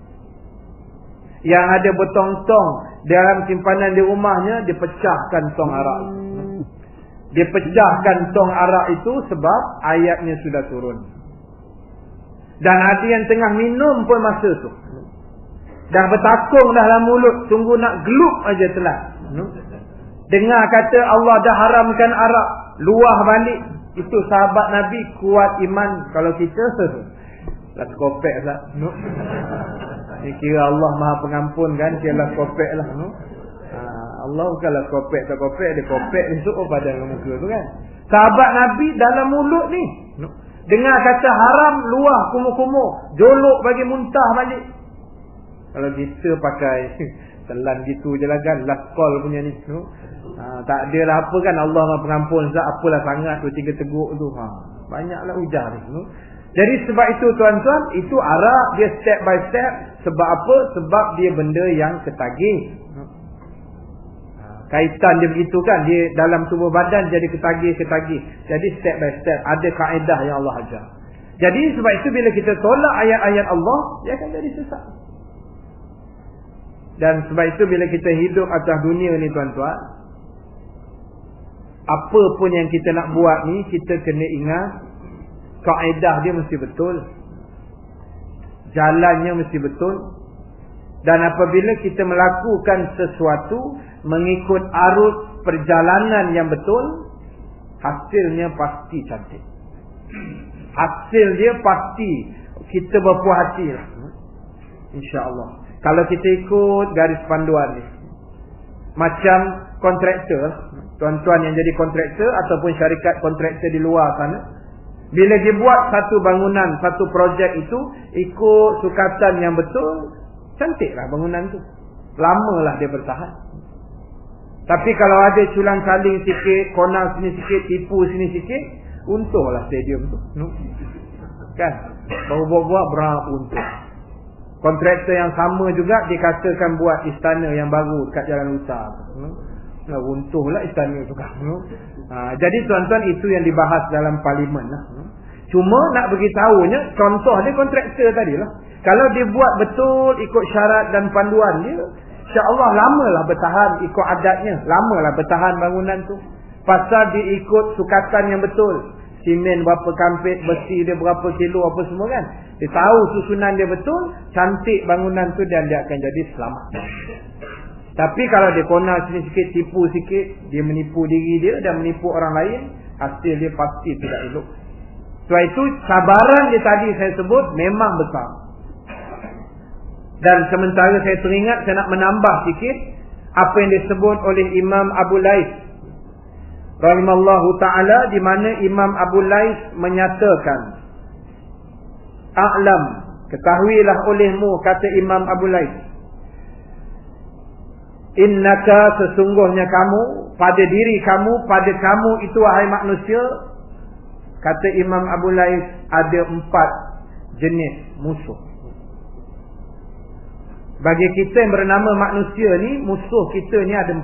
Yang ada bertong-tong dalam simpanan di rumahnya, dia pecahkan tong arak. Dia pecahkan tong arak itu sebab ayatnya sudah turun. Dan ada yang tengah minum pun masa tu, dah bertakung dah dalam mulut, tunggu nak gelup aja telat. Dengar kata Allah dah haramkan arak, luah balik. Itu sahabat Nabi kuat iman. Kalau kita lah kopek lah. Ni kira Allah Maha Pengampun kan, kira kopek lah. Allah bukanlah kopek tak kopek, dia kopek esok pada muka tu kan. Sahabat Nabi dalam mulut ni, dengar kata haram, luah kumuh-kumuh, jolok bagi muntah balik. Kalau kita pakai telan gitu je lah kan, last call punya ni. Tak adalah apa kan, Allah Maha Pengampun, apalah sangat tu, 3 teguk tu. Banyaklah ujar ni. Jadi sebab itu tuan-tuan, itu arak dia step by step. Sebab apa? Sebab dia benda yang ketagih. Kaitan dia begitu kan, dia dalam tubuh badan jadi ketagih-ketagih. Jadi step by step, ada kaedah yang Allah ajar. Jadi sebab itu bila kita tolak ayat-ayat Allah, dia akan jadi sesat. Dan sebab itu bila kita hidup atas dunia ni tuan-tuan, apa pun yang kita nak buat ni, kita kena ingat kaedah dia mesti betul, jalannya mesti betul. Dan apabila kita melakukan sesuatu mengikut arus perjalanan yang betul, hasilnya pasti cantik. Hasil dia pasti kita berpuas hati lah, insya-Allah. Kalau kita ikut garis panduan ni, macam kontraktor, tuan-tuan yang jadi kontraktor ataupun syarikat kontraktor di luar sana, bila dia buat satu bangunan, satu projek itu ikut sukatan yang betul, cantiklah bangunan tu, lamalah dia bertahan. Tapi kalau ada culang saling sikit, konal sini sikit, tipu sini sikit, untunglah stadium tu, kan? Baru buat berapa untung. Kontraktor yang sama juga dikatakan buat istana yang baru dekat Jalan Utara. Untunglah istana tu kan. Jadi tuan-tuan, itu yang dibahas dalam parlimen lah. Cuma nak beritahunya, contoh dia kontraktor tadi lah. Kalau dia buat betul ikut syarat dan panduan dia, insya-Allah lamalah bertahan ikut adatnya, lamalah bertahan bangunan tu. Pasal dia ikut sukatan yang betul. Simen berapa kampit, besi dia berapa kilo, apa semua kan. Dia tahu susunan dia betul, cantik bangunan tu dan dia akan jadi selamat. Tapi kalau dia konal sini sikit, tipu sikit, dia menipu diri dia dan menipu orang lain, hasil dia pasti tidak elok. Sebab itu cabaran dia tadi saya sebut memang besar. Dan sementara saya teringat, saya nak menambah sikit apa yang disebut oleh Imam Abu Lais rahimallahu ta'ala, di mana Imam Abu Lais menyatakan, A'lam, ketahuilah olehmu, kata Imam Abu Lais, innaka, sesungguhnya kamu, pada diri kamu, pada kamu itu wahai manusia, kata Imam Abu Lais, ada 4 jenis musuh. Bagi kita yang bernama manusia ni, musuh kita ni ada 4.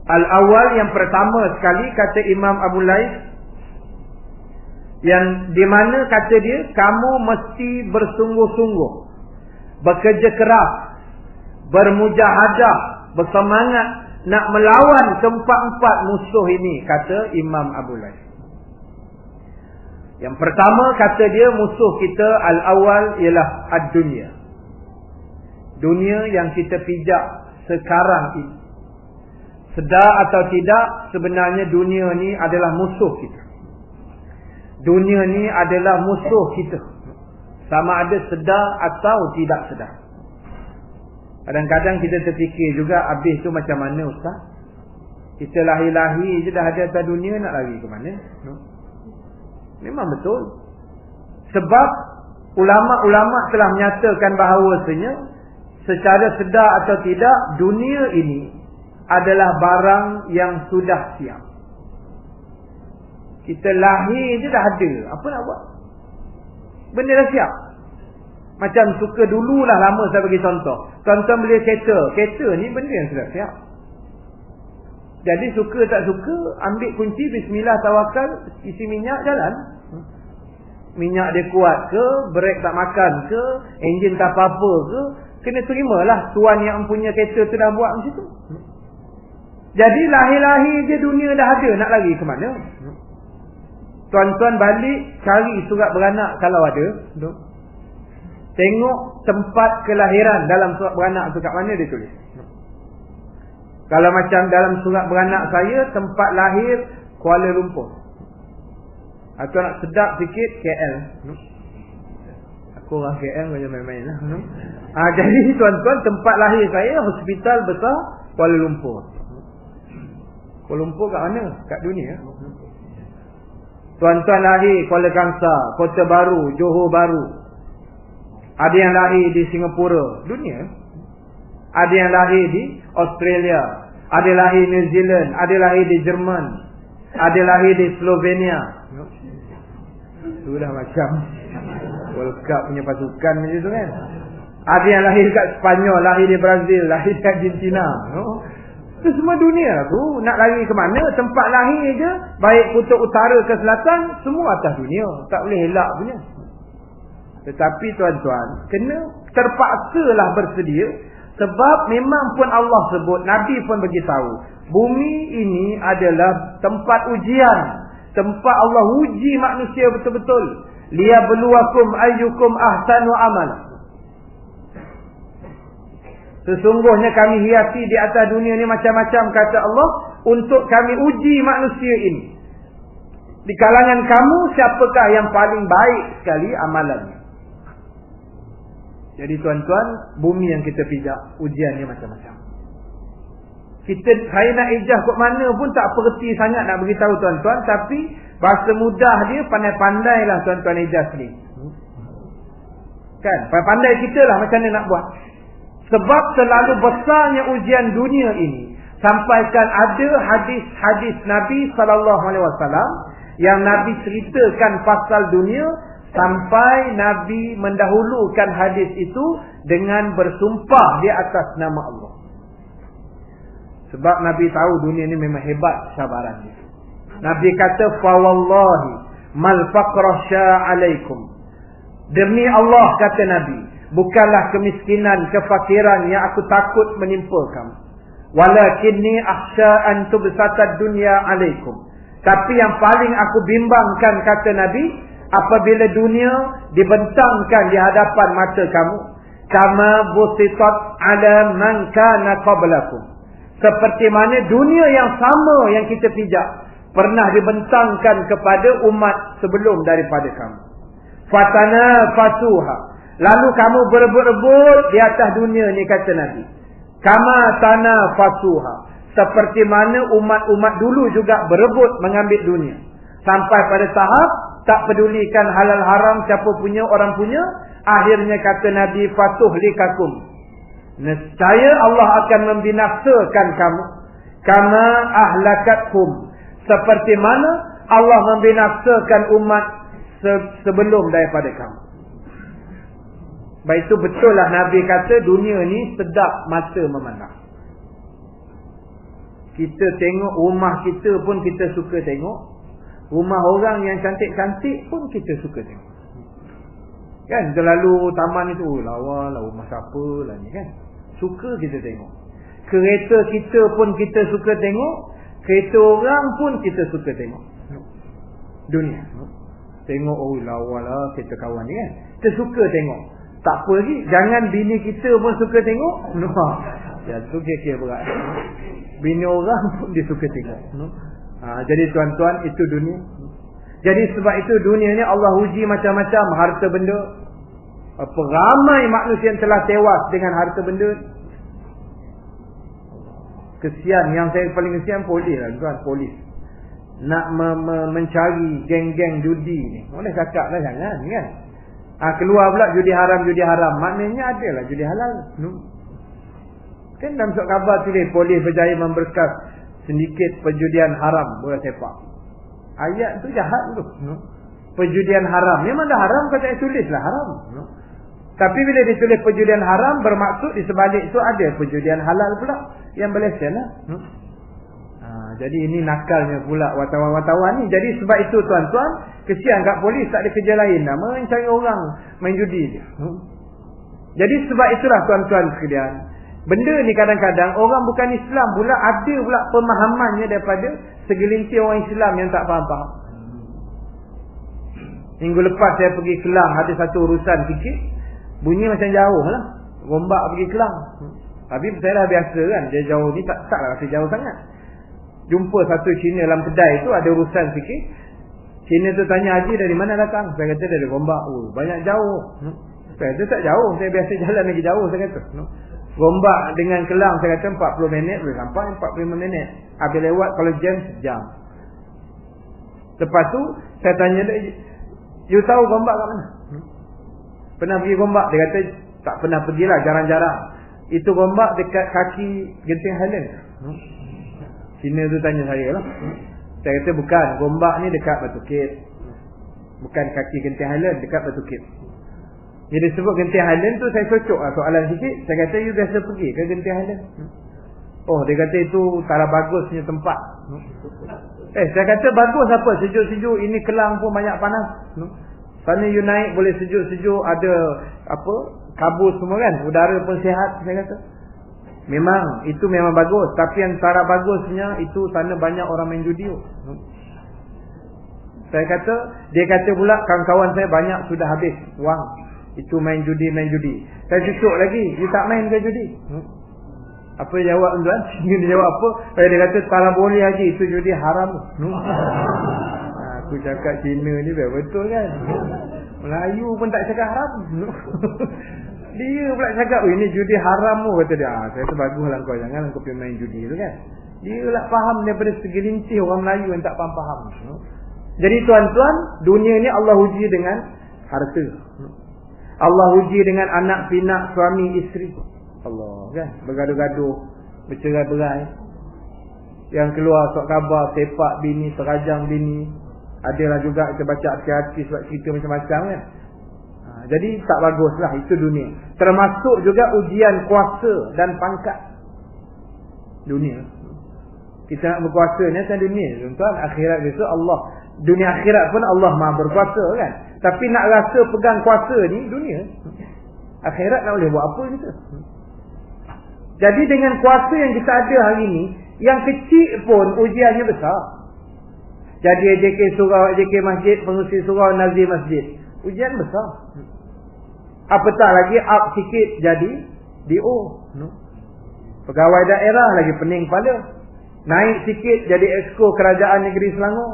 Al-awwal, yang pertama sekali, kata Imam Abu Lais, yang di mana kata dia, kamu mesti bersungguh-sungguh, bekerja keras, bermujahadah, bersemangat nak melawan keempat-empat musuh ini, kata Imam Abu Lais. Yang pertama kata dia, musuh kita al-awwal ialah ad-dunya. Dunia yang kita pijak sekarang ini. Sedar atau tidak, sebenarnya dunia ni adalah musuh kita. Dunia ni adalah musuh kita. Sama ada sedar atau tidak sedar. Kadang-kadang kita terfikir juga, habis tu macam mana Ustaz? Kita lahir-lahir je dah ada atas dunia, nak lari ke mana? Memang betul. Sebab ulama-ulama telah menyatakan bahawasanya secara sedar atau tidak, dunia ini adalah barang yang sudah siap. Kita lahir je dah ada, apa nak buat? Benda dah siap. Macam suka dululah, lama saya bagi contoh. Tuan-tuan beli kereta. Kereta ni benda yang sudah siap. Jadi suka tak suka, ambil kunci, bismillah, tawakal, isi minyak, jalan. Minyak dia kuat ke, brek tak makan ke, enjin tak apa-apa ke, kena terimalah tuan yang punya kereta tu dah buat macam tu. Jadi lahir-lahir je dunia dah ada, nak lari ke mana? Tuan-tuan balik cari surat beranak kalau ada. Tengok tempat kelahiran dalam surat beranak tu kat mana dia tulis. Kalau macam dalam surat beranak saya, tempat lahir Kuala Lumpur. Atau nak sedap sikit, KL. Aku orang KL macam main-main lah. Jadi tuan-tuan, tempat lahir saya hospital besar Kuala Lumpur. Kuala Lumpur kat mana? Kat dunia. Tuan-tuan lahir Kuala Kangsar, Kota Baru, Johor Baru. Ada yang lahir di Singapura, dunia. Ada yang lahir di Australia, ada lahir New Zealand, ada lahir di Jerman, ada lahir di Slovenia. Sudah macam World Cup punya pasukan macam tu kan. Ada yang lahir kat Sepanyol, lahir di Brazil, lahir di Argentina. Itu semua dunia tu. Nak lari ke mana? Tempat lahir je, baik kutub utara ke selatan, semua atas dunia. Tak boleh elak punya. Tetapi tuan-tuan, kena terpaksalah bersedia. Sebab memang pun Allah sebut, Nabi pun beritahu, bumi ini adalah tempat ujian. Tempat Allah uji manusia betul-betul. Liyabluwakum ayyukum ahsanu amala. Sesungguhnya kami hiasi di atas dunia ni macam-macam, kata Allah, untuk kami uji manusia ini. Di kalangan kamu, siapakah yang paling baik sekali amalannya? Jadi tuan-tuan, bumi yang kita pijak, ujiannya macam-macam. Saya nak ijah kot mana pun tak perhati sangat nak beritahu tuan-tuan. Tapi bahasa mudah dia, pandai-pandailah tuan-tuan ijah ni. Kan? Pandai kita lah macam mana nak buat. Sebab selalu besarnya ujian dunia ini, sampaikan ada hadis-hadis Nabi SAW yang Nabi ceritakan pasal dunia, sampai Nabi mendahulukan hadis itu dengan bersumpah di atas nama Allah. Sebab Nabi tahu dunia ni memang hebat sabarannya. Nabi kata, fa wallahi mal faqra sya'alaikum. Demi Allah, kata Nabi, bukanlah kemiskinan, kefakiran yang aku takut menimpa kamu. Walakinni akhsha an tubsatad dunya alaikum. Tapi yang paling aku bimbangkan, kata Nabi, apabila dunia dibentangkan di hadapan mata kamu, kama busitat ala man kana qablakum. Seperti mana dunia yang sama yang kita pijak pernah dibentangkan kepada umat sebelum daripada kamu. Fatana fasuha. Lalu kamu berebut-rebut di atas dunia ni, kata Nabi. Kama tana fasuha. Seperti mana umat-umat dulu juga berebut mengambil dunia. Sampai pada tahap tak pedulikan halal haram, siapa punya, orang punya. Akhirnya kata Nabi, fatuh likakum. Nescaya Allah akan membinasakan kamu. Kama ahlakatkum. Seperti mana Allah membinasakan umat sebelum daripada kamu. Baik, itu betul lah Nabi kata dunia ni sedap mata memandang. Kita tengok rumah kita pun kita suka tengok. Rumah orang yang cantik-cantik pun kita suka tengok. Kan, terlalu taman itu, lawa lah rumah siapa lah ni kan. Suka kita tengok. Kereta kita pun kita suka tengok. Kereta orang pun kita suka tengok. Dunia. Tengok, oh lawa lah kereta kawan ni kan. Kita suka tengok. Tak apa lagi, jangan bini kita pun suka tengok. Ya, tu kira-kira berat. Bini orang pun dia suka tengok. Jadi tuan-tuan, itu dunia. Jadi sebab itu dunia ni Allah uji macam-macam harta benda. Apa ramai manusia yang telah tewas dengan harta benda. Kesian, yang saya paling kesian polis lah tuan, polis. Nak mencari geng-geng judi ni. Boleh cakap lah jangan kan. Keluar pula judi haram. Maknanya ada lah judi halal. Kan dalam surat khabar tulis polis berjaya memberkas sedikit perjudian haram bola sepak. Ayat tu jahat tu. Perjudian haram. Memang dah haram kata tulis lah haram. Tapi bila ditulis perjudian haram, bermaksud di sebalik itu ada perjudian halal pula yang berlesen lah. Jadi ini nakalnya pula wartawan-wartawan ni. Jadi sebab itu tuan-tuan, kesian kat polis tak ada kerja lain lah, mencari orang main judi je. Jadi sebab itulah tuan-tuan sekalian, benda ni kadang-kadang orang bukan Islam pula ada pula pemahamannya daripada segelintir orang Islam yang tak faham-faham. Minggu lepas saya pergi Kelang, ada satu urusan sikit. Bunyi macam jauh lah. Gombak pergi Kelang. Tapi saya dah biasa kan. Dia jauh ni taklah rasa jauh sangat. Jumpa satu Cina dalam kedai tu, ada urusan sikit. Cina tu tanya, Haji dari mana datang? Saya kata dari Gombak. Banyak jauh. Saya kata tak jauh. Saya biasa jalan lagi jauh, saya kata. Gombak dengan Kelang saya kata 40 minit. Boleh sampai 45 minit. Habis lewat kalau jam sejam. Lepas tu saya tanya dia, you tahu Gombak kat mana? Pernah pergi Gombak? Dia kata tak pernah pergilah, jarang-jarang. Itu Gombak dekat kaki Genting Highland. Cina tu tanya saya lah. Saya kata bukan, Gombak ni dekat Batu Kit. Bukan kaki Genting Highland, dekat Batu Kit. Dia sebut Genting Highland tu, saya cocok lah soalan sikit. Saya kata you biasa pergi ke Genting Highland? Oh, dia kata itu tak bagusnya tempat. Saya kata bagus apa, sejuk-sejuk. Ini Kelang pun banyak panas. Sana you naik boleh sejuk-sejuk, ada apa, kabut semua kan, udara pun sihat. Saya kata memang itu memang bagus, tapi yang tak bagusnya itu sana banyak orang main judi. Saya kata, dia kata pula kawan-kawan saya banyak sudah habis wang itu main judi. Saya cucuk lagi, you tak main ke judi? Apa dia jawab tuan? Dia jawab apa? Dia kata tak boleh Haji, itu judi haram. Aku cakap Cina ni betul kan. Melayu pun tak cakap haram. Dia pula cakap, ini judi haram. Kata dia, saya kata baguslah kau, jangan kau pergi main judi tu kan. Dia lah faham daripada segelintir orang Melayu yang tak faham. Jadi tuan-tuan, dunia ni Allah uji dengan harta. Allah uji dengan anak pinak, suami isteri. Allah kan, bergaduh-gaduh, bercerai-berai. Yang keluar surat khabar, tepak bini, terajang bini. Adalah juga kita baca hati-hati sebab cerita macam-macam kan. Jadi tak baguslah, itu dunia. Termasuk juga ujian kuasa dan pangkat. Dunia. Kita nak berkuasa ni kan dunia. Tuan-tuan, akhirat besok Allah. Dunia akhirat pun Allah Maha berkuasa kan. Tapi nak rasa pegang kuasa ni dunia. Akhirat nak boleh buat apa kita. Jadi dengan kuasa yang kita ada hari ni, yang kecil pun ujiannya besar. Jadi AJK surau, AJK masjid, pengurusi surau, nazir masjid. Ujian besar. Apatah lagi up sikit jadi DO. Pegawai daerah lagi pening kepala. Naik sikit jadi exco kerajaan negeri Selangor.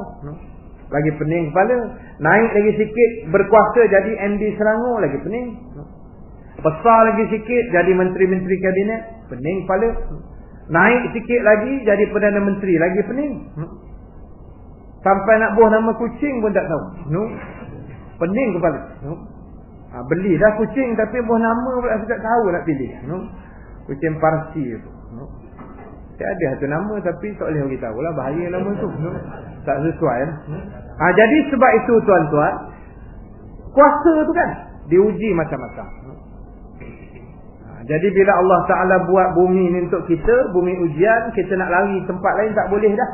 Lagi pening kepala. Naik lagi sikit berkuasa jadi MD Selangor, lagi pening. Besar lagi sikit jadi menteri-menteri kabinet, pening kepala. Naik sikit lagi jadi Perdana Menteri, lagi pening. Sampai nak buah nama kucing pun tak tahu. Pening kepala. Beli dah kucing tapi buah nama pula tak tahu nak pilih. Kucing Parsi tu. Saya ada satu nama tapi tak boleh beritahu lah, bahaya nama tu. Tak sesuai. Jadi sebab itu tuan-tuan, kuasa tu kan diuji macam-macam. Jadi bila Allah Ta'ala buat bumi ni untuk kita, bumi ujian, kita nak lari tempat lain tak boleh dah.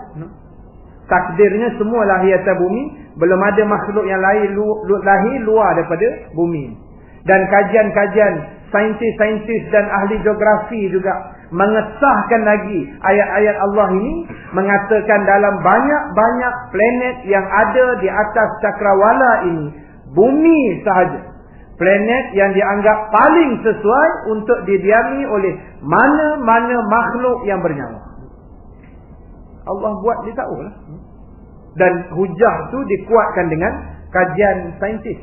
Takdirnya semua lahir atas bumi, belum ada makhluk yang lain lahir luar daripada bumi. Dan kajian-kajian saintis-saintis dan ahli geografi juga mengesahkan lagi ayat-ayat Allah ini, mengatakan dalam banyak-banyak planet yang ada di atas cakrawala ini, bumi sahaja planet yang dianggap paling sesuai untuk didiami oleh mana-mana makhluk yang bernyawa. Allah buat, dia tahulah. Dan hujah tu dikuatkan dengan kajian saintis.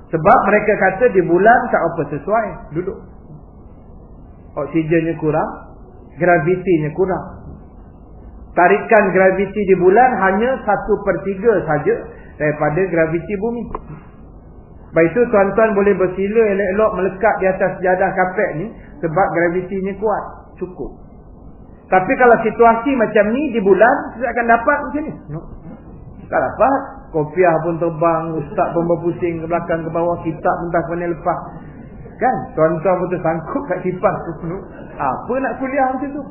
Sebab mereka kata di bulan tak apa sesuai duduk. Oksigennya kurang, gravitinya kurang. Tarikan graviti di bulan hanya 1/3 saja daripada graviti bumi. Baik itu tuan-tuan boleh bersila elok-elok melekat di atas sejadah kapet ni sebab gravitinya kuat, cukup. Tapi kalau situasi macam ni di bulan, kita akan dapat macam ni. Tak dapat. Kopiah pun terbang, ustaz pun berpusing ke belakang ke bawah, kitab entah ke mana lepas. Kan? Tuan-tuan pun tersangkut kat kipas tu. Apa nak kuliah macam tu?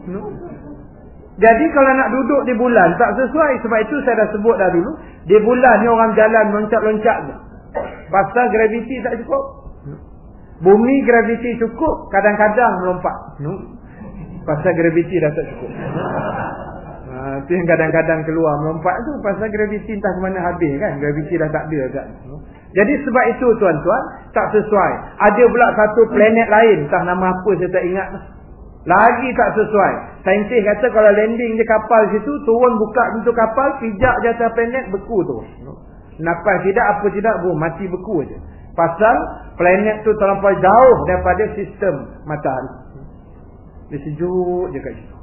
Jadi kalau nak duduk di bulan tak sesuai. Sebab itu saya dah sebut dah dulu, di bulan ni orang jalan loncat-loncat je. Pasal graviti tak cukup. Bumi graviti cukup, kadang-kadang melompat. Pasal graviti dah tak cukup. Itu yang kadang-kadang keluar melompat tu pasal graviti entah ke mana habis kan. Graviti dah tak ada kat. Jadi sebab itu tuan-tuan, tak sesuai. Ada pula satu planet lain, entah nama apa saya tak ingat. Lagi tak sesuai. Saintis kata kalau landing je kapal situ, turun buka pintu kapal, pijak je atas planet, beku tu. Napas tidak, apa tidak, mati beku je. Pasal planet tu terlampau jauh daripada sistem matahari. Dia sejuk je kat situ.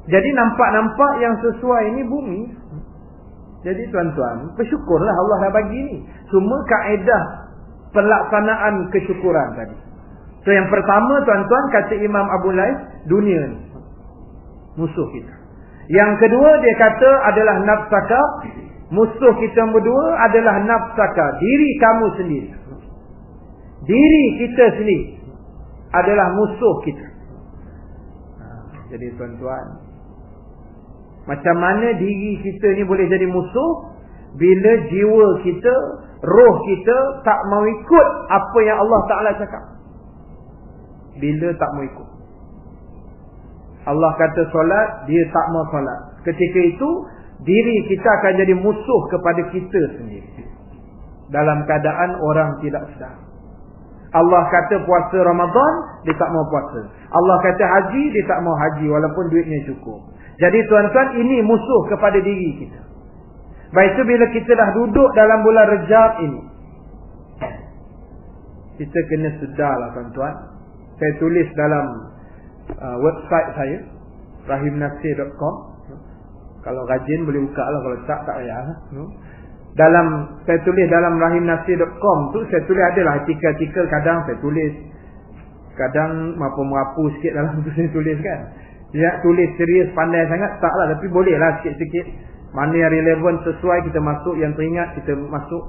Jadi nampak-nampak yang sesuai ni bumi. Jadi tuan-tuan, bersyukurlah Allah dah bagi ni. Cuma kaedah pelaksanaan kesyukuran tadi. So yang pertama tuan-tuan, kata Imam Abu Lais, dunia ni musuh kita. Yang kedua dia kata adalah nafsaka. Musuh kita yang kedua adalah nafsaka, diri kamu sendiri. Diri kita sendiri adalah musuh kita. Jadi tuan-tuan, macam mana diri kita ni boleh jadi musuh? Bila jiwa kita, roh kita tak mau ikut apa yang Allah Ta'ala cakap. Bila tak mau ikut. Allah kata solat, dia tak mau solat. Ketika itu, diri kita akan jadi musuh kepada kita sendiri. Dalam keadaan orang tidak sedar. Allah kata puasa Ramadan, dia tak mau puasa. Allah kata haji, dia tak mau haji walaupun duitnya cukup. Jadi tuan-tuan, ini musuh kepada diri kita. Baik itu bila kita dah duduk dalam bulan Rejab ini, kita kena sedarlah tuan-tuan. Saya tulis dalam website saya, rahimnasir.com. Kalau rajin boleh buka lah, kalau tak payah. Saya tulis dalam rahimnasir.com tu, saya tulis adalah artikel-artikel, kadang saya tulis, kadang merapu sikit dalam tu saya tulis kan. Dia tulis serius pandai sangat tak lah, tapi boleh lah sikit-sikit. Mana yang relevan sesuai kita masuk, yang teringat kita masuk.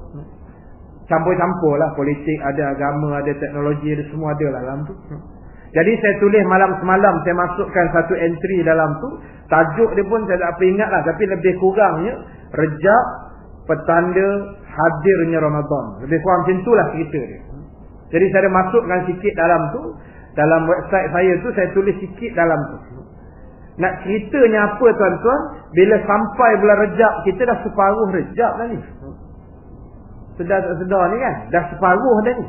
Campur-campur lah, politik ada, agama ada, teknologi ada, semua ada lah dalam tu. Jadi saya tulis malam semalam, saya masukkan satu entry dalam tu. Tajuk dia pun saya tak apa ingat lah, tapi lebih kurangnya Rejab petanda hadirnya Ramadan. Lebih kurang macam tu lah cerita dia. Jadi saya masukkan sikit dalam tu. Dalam website saya tu saya tulis sikit dalam tu. Nak ceritanya apa tuan-tuan? Bila sampai bulan Rejab, kita dah separuh Rejab dah ni. Sedar tak sedar ni kan? Dah separuh dah ni.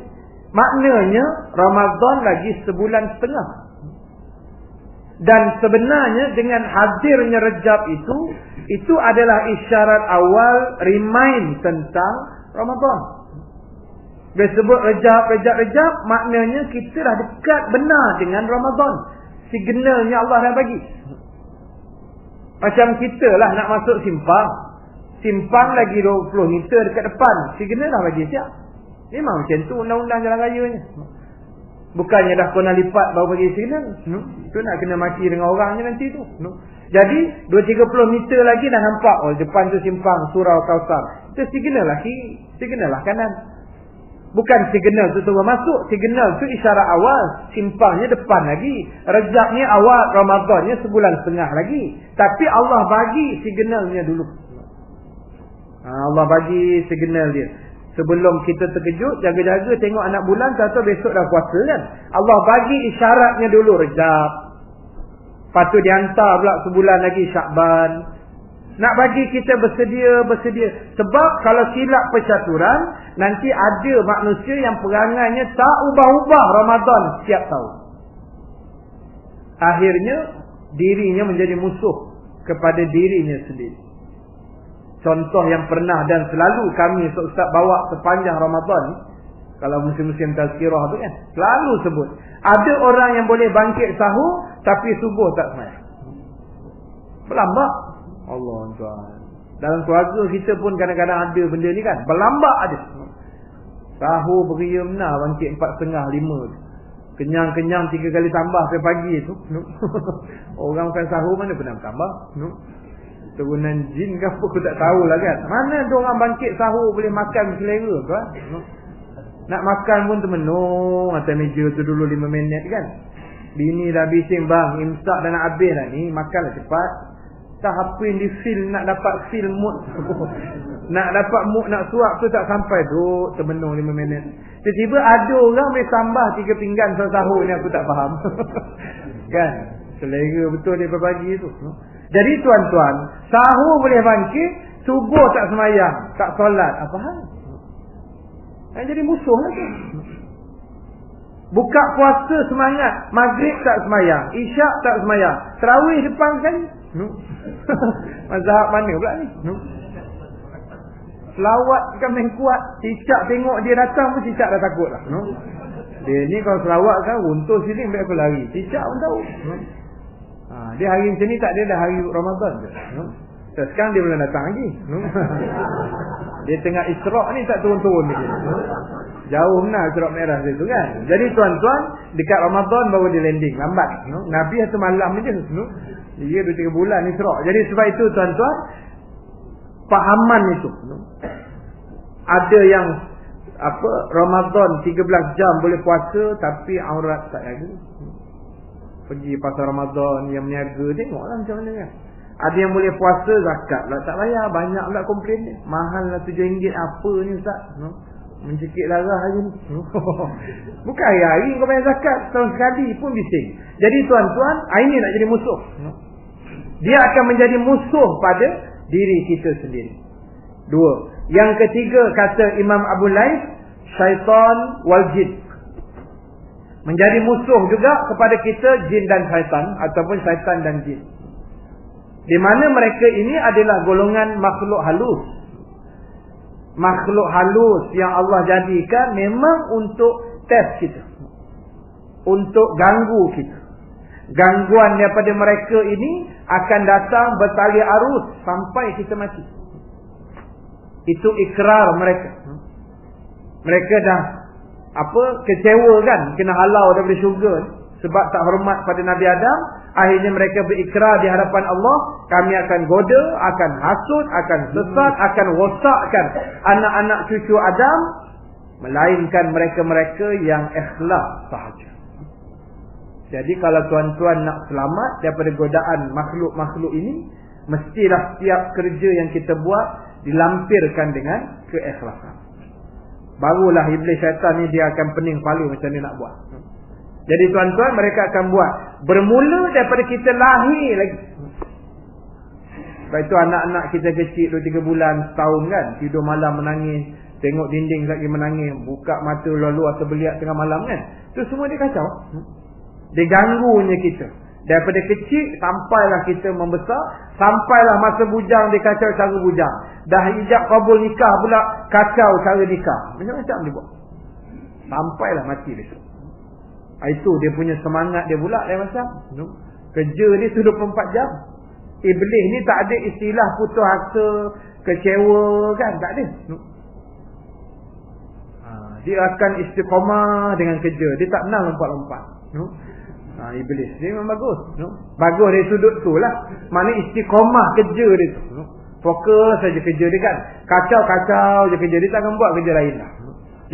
Maknanya Ramadan lagi sebulan setengah. Dan sebenarnya dengan hadirnya Rejab itu adalah isyarat awal, remind tentang Ramadan. Bila sebut Rejab, maknanya kita dah dekat benar dengan Ramadan. Signalnya Allah dah bagi. Macam kita lah nak masuk simpang. Simpang lagi 20 meter dekat depan. Signal dah bagi siap. Memang macam tu undang-undang jalan rayanya. Bukannya dah kena lipat baru bagi signal. Tu nak kena maki dengan orangnya nanti tu. Jadi 2-30 meter lagi dah nampak. Oh depan tu simpang Surau Kausar. Itu signal lah kiri, signal lah kanan. Bukan signal tu terus masuk. Signal tu isyarat awal. Simpangnya depan lagi. Rejabnya awal, Ramadannya sebulan setengah lagi. Tapi Allah bagi signalnya dulu. Allah bagi signal dia. Sebelum kita terkejut, jaga-jaga tengok anak bulan, tahu besok dah puasa kan. Allah bagi isyaratnya dulu Rejab. Patut dihantar pula sebulan lagi Syakban. Nak bagi kita bersedia. Sebab kalau silap percaturan, nanti ada manusia yang perangainya tak ubah-ubah Ramadan setiap tahun. Akhirnya dirinya menjadi musuh kepada dirinya sendiri. Contoh yang pernah dan selalu kami Ustaz bawa sepanjang Ramadan, Kalau musim-musim tazkirah tu kan, selalu sebut. Ada orang yang boleh bangkit sahur, tapi subuh tak semayang. Berlambak. Allah Tuhan. Dalam keluarga kita pun kadang-kadang ada benda ni kan. Berlambak ada. Sahur beria benar bangkit 4.30, 5. Kenyang-kenyang 3 kali tambah sampai pagi tu. Orang makan sahur mana pernah tambah. Turunan jin ke apa aku tak tahulah kan. Mana ada orang bangkit sahur boleh makan selera kan. Nak makan pun termenung atas meja tu dulu 5 minit kan. Bini dah bising, bang imsak dah nak habis dah ni, makanlah cepat. Tak apa yang di feel, nak dapat feel mood. Nak dapat mood nak suap tu tak sampai tu termenung 5 minit. Tiba-tiba ada orang boleh tambah 3 pinggan sahur ni, aku tak faham. Kan selera betul dia berbagi tu. Jadi tuan-tuan, sahur boleh bangkit, subuh tak semayang, tak solat, apa hal? Yang jadi musuh lah tu. Buka puasa semangat, maghrib tak semayang, isyak tak semayang, tarawih depan sekali. Mazhab mana pula ni? Selawat kan main kuat, cicak tengok dia datang pun cicak dah takut lah. Dia ni kalau selawat kan runtuh sini biar aku lari, cicak pun tahu. Dia hari macam ni tak, dia dah hari Ramadan je. Sekarang dia belum datang lagi. Dia tengah Isra' ni tak turun-turun lagi. Jauh benar Isra' merah dia tu kan. Jadi tuan-tuan, dekat Ramadan baru dia landing, lambat. Nabi satu malam je. Dia 2-3 bulan Isra'. Jadi sebab itu tuan-tuan, fahaman itu. Ada yang Ramadan 13 jam boleh puasa tapi aurat tak jaga. Pergi pasar Ramadan yang meniaga, tengoklah macam mana kan. Ada yang boleh puasa zakat lah tak bayar, banyak pula komplain ni. Mahal lah RM7 apa ni ustaz? Mencekik darah aja ni. Bukan hari-hari kau bayar zakat, setahun sekali pun bising. Jadi tuan-tuan, ini nak jadi musuh. Dia akan menjadi musuh pada diri kita sendiri. 2. Yang ketiga kata Imam Abu Laith, syaitan wal jin. Menjadi musuh juga kepada kita jin dan syaitan, ataupun syaitan dan jin. Di mana mereka ini adalah golongan makhluk halus. Makhluk halus yang Allah jadikan memang untuk test kita, untuk ganggu kita. Gangguan daripada mereka ini akan datang bertali arus sampai kita mati. Itu ikrar mereka. Mereka dah kecewa kan, kena halau daripada syurga sebab tak hormat pada Nabi Adam. Akhirnya mereka berikrar di hadapan Allah, kami akan goda, akan hasut, akan sesat, akan rosakkan anak-anak cucu Adam, melainkan mereka-mereka yang ikhlas sahaja. Jadi kalau tuan-tuan nak selamat daripada godaan makhluk-makhluk ini, mestilah setiap kerja yang kita buat dilampirkan dengan keikhlasan. Barulah iblis syaitan ni dia akan pening kepala macam ni nak buat. Jadi tuan-tuan, mereka akan buat bermula daripada kita lahir lagi. Sebab itu anak-anak kita kecil 2-3 bulan, setahun kan, tidur malam menangis, tengok dinding lagi menangis, buka mata lalu atau beliak tengah malam kan. Itu semua dia kacau. Dia ganggunya kita. Daripada kecil sampailah kita membesar, sampailah masa bujang dia kacau cara bujang. Dah ijab kabul nikah pula kacau cara nikah. Macam-macam dia buat. Sampailah mati besok. Itu dia punya semangat dia pula lain macam. Kerja dia 24 jam. Iblis ni tak ada istilah putus asa, kecewa kan, tak ada. Dia akan istiqamah dengan kerja. Dia tak pernah lompat-lompat. Iblis dia memang bagus. Bagus dari sudut tu lah. Mana istiqamah kerja dia tu. Fokus saja kerja dia kan. Kacau-kacau je kerja dia, tak akan buat kerja lain lah.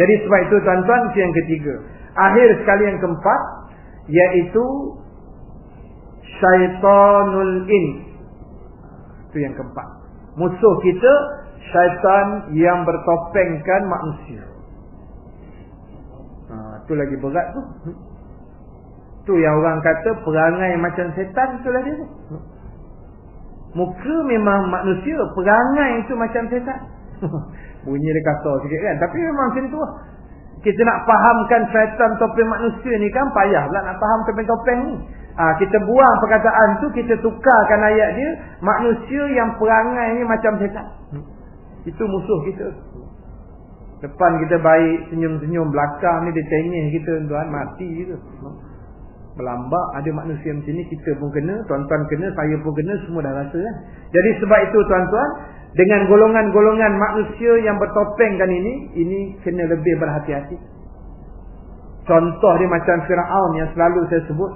Jadi sebab itu tuan-tuan, itu yang ketiga. Akhir sekali yang keempat, iaitu syaitanul ins. Itu yang keempat. Musuh kita syaitan yang bertopengkan manusia. Itu lagi berat tu. Tu yang orang kata perangai macam setan, itulah dia tu. Muka memang manusia, perangai itu macam setan. Bunyi dia kasar sikit kan, tapi memang macam tu lah. Kita nak fahamkan syaitan topeng manusia ni kan payah lah nak faham topeng-topeng ni. Kita buang perkataan tu, kita tukarkan ayat dia, manusia yang perangai ni macam setan. Itu musuh kita. Depan kita baik, senyum-senyum, belakang ni dia cengih kita tuan, mati je. Berlambak ada manusia macam ni, kita pun kena, tuan-tuan kena, saya pun kena, semua dah rasa kan. Jadi sebab itu tuan-tuan, dengan golongan-golongan manusia yang bertopengkan ini kena lebih berhati-hati. Contoh dia macam Firaun yang selalu saya sebut.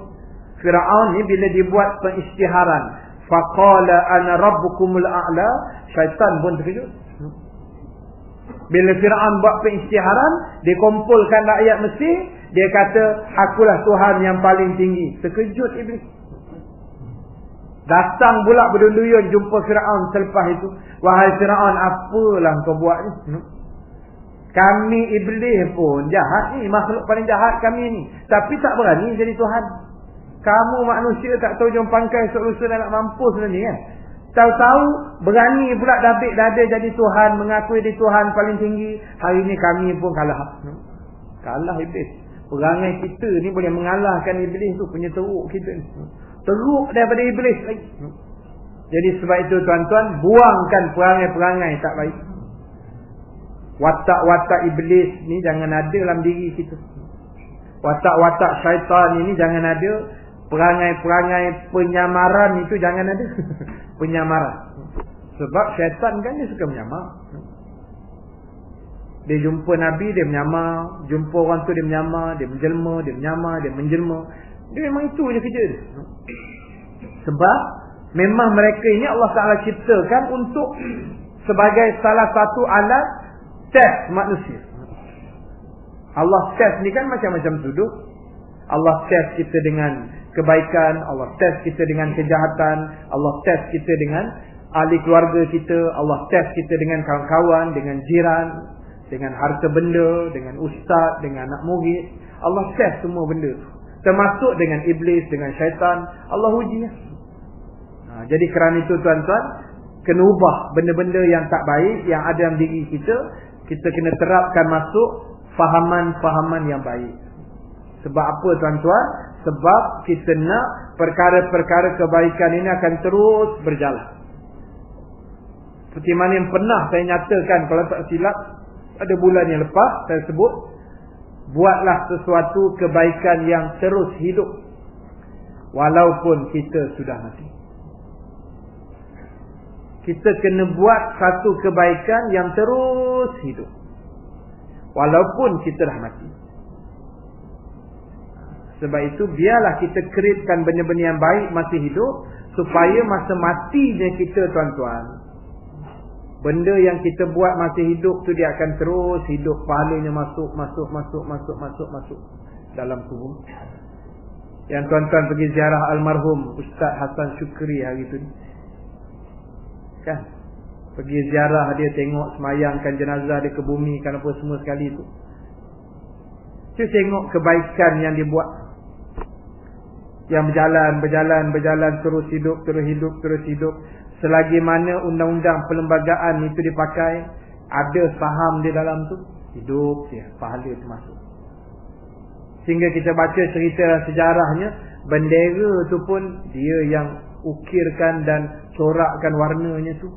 Firaun ni bila dibuat pengisytiharan, faqala ana rabbukumul a'la, syaitan pun terkejut. Bila Firaun buat pengisytiharan, dia kumpulkan rakyat Mesir, dia kata akulah Tuhan yang paling tinggi. Terkejut iblis. Datang pula berduyun jumpa Firaun selepas itu. Wahai Firaun, apalah kau buat ni? Kami iblis pun jahat ni, makhluk paling jahat kami ni, tapi tak berani jadi Tuhan. Kamu manusia tak tahu jom pangkai esok-lusa dah nak mampus dah ni kan. Tahu-tahu berani pula dabik dada jadi Tuhan, mengakui dia Tuhan paling tinggi. Hari ni kami pun kalah. Kalah iblis. Perangai kita ni boleh mengalahkan iblis tu, punya teruk kita ni. Teruk daripada iblis lagi. Jadi sebab itu tuan-tuan, buangkan perangai-perangai tak baik. Watak-watak iblis ni jangan ada dalam diri kita. Watak-watak syaitan ini jangan ada. Perangai-perangai penyamaran itu jangan ada. Penyamaran. Sebab syaitan kan dia suka menyamar. Dia jumpa Nabi, dia menyamar. Jumpa orang tu dia menyamar. Dia menjelma, dia menyamar, dia menjelma. Dia memang itu je kerja dia. Sebab memang mereka ini Allah Ta'ala ciptakan untuk sebagai salah satu alat test manusia. Allah test ni kan macam-macam sudut. Allah test kita dengan kebaikan, Allah test kita dengan kejahatan, Allah test kita dengan ahli keluarga kita, Allah test kita dengan kawan-kawan, dengan jiran, dengan harta benda, dengan ustaz, dengan anak murid. Allah test semua benda. Termasuk dengan iblis, dengan syaitan. Allah uji. Jadi kerana itu tuan-tuan, kena ubah benda-benda yang tak baik yang ada dalam diri kita. Kita kena terapkan masuk fahaman-fahaman yang baik. Sebab apa tuan-tuan? Sebab kita nak perkara-perkara kebaikan ini akan terus berjalan. Seperti mana yang pernah saya nyatakan, kalau tak silap, pada bulan yang lepas saya sebut, buatlah sesuatu kebaikan yang terus hidup walaupun kita sudah mati. Kita kena buat satu kebaikan yang terus hidup walaupun kita dah mati. Sebab itu biarlah kita createkan benda-benda yang baik masih hidup, supaya masa matinya kita tuan-tuan, benda yang kita buat masih hidup tu dia akan terus hidup, pahalanya masuk dalam tubuh. Yang tuan-tuan pergi ziarah almarhum Ustaz Hasan Syukri hari tu kan, pergi ziarah dia, tengok semayangkan jenazah dia ke bumi kan, apa semua sekali tu. Cuba tengok kebaikan yang dia buat, yang berjalan terus hidup. Selagi mana undang-undang perlembagaan itu dipakai, ada saham di dalam tu, hidup dia, pahala itu masuk. Sehingga kita baca cerita sejarahnya, bendera tu pun dia yang ukirkan dan corakkan warnanya tu.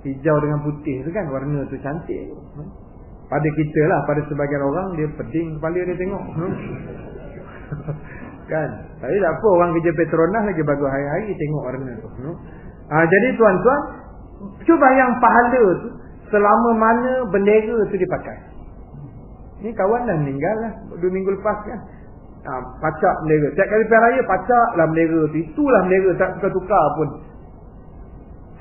Hijau dengan putih tu kan, warna tu cantik. Pada kita lah, pada sebagian orang dia peding kepala dia tengok. Kan? Tapi tak apa, orang kerja Petronas lagi bagus hari-hari tengok warna tu. Jadi tuan-tuan, cuba yang pahala tu selama mana bendera tu dipakai. Ni kawan dah meninggal lah 2 minggu lepas kan. Pacak bendera. Setiap kali pilihan raya pacak lah bendera tu. Itulah bendera, tak tukar-tukar pun.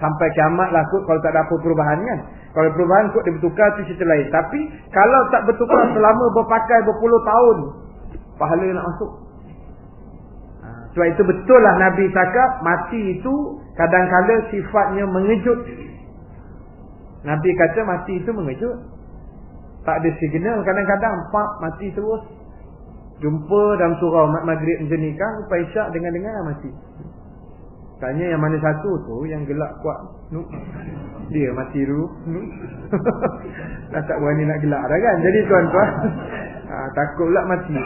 Sampai kiamat lah kot, kalau tak ada apa perubahan kan. Kalau perubahan kot dia bertukar tu cerita lain. Tapi kalau tak bertukar selama berpakai berpuluh tahun, pahala nak masuk. Sebab itu betul lah Nabi cakap, mati itu kadang-kadang sifatnya mengejut. Nabi kata mati itu mengejut. Tak ada signal, kadang-kadang pak mati terus. Jumpa dalam surau maghrib macam ni kan, lepas isyak dengar-dengar mati. Tanya yang mana satu tu yang gelak kuat. Dia mati dulu. Dah tak berani nak gelak dah kan. Jadi tuan-tuan, takut pula mati.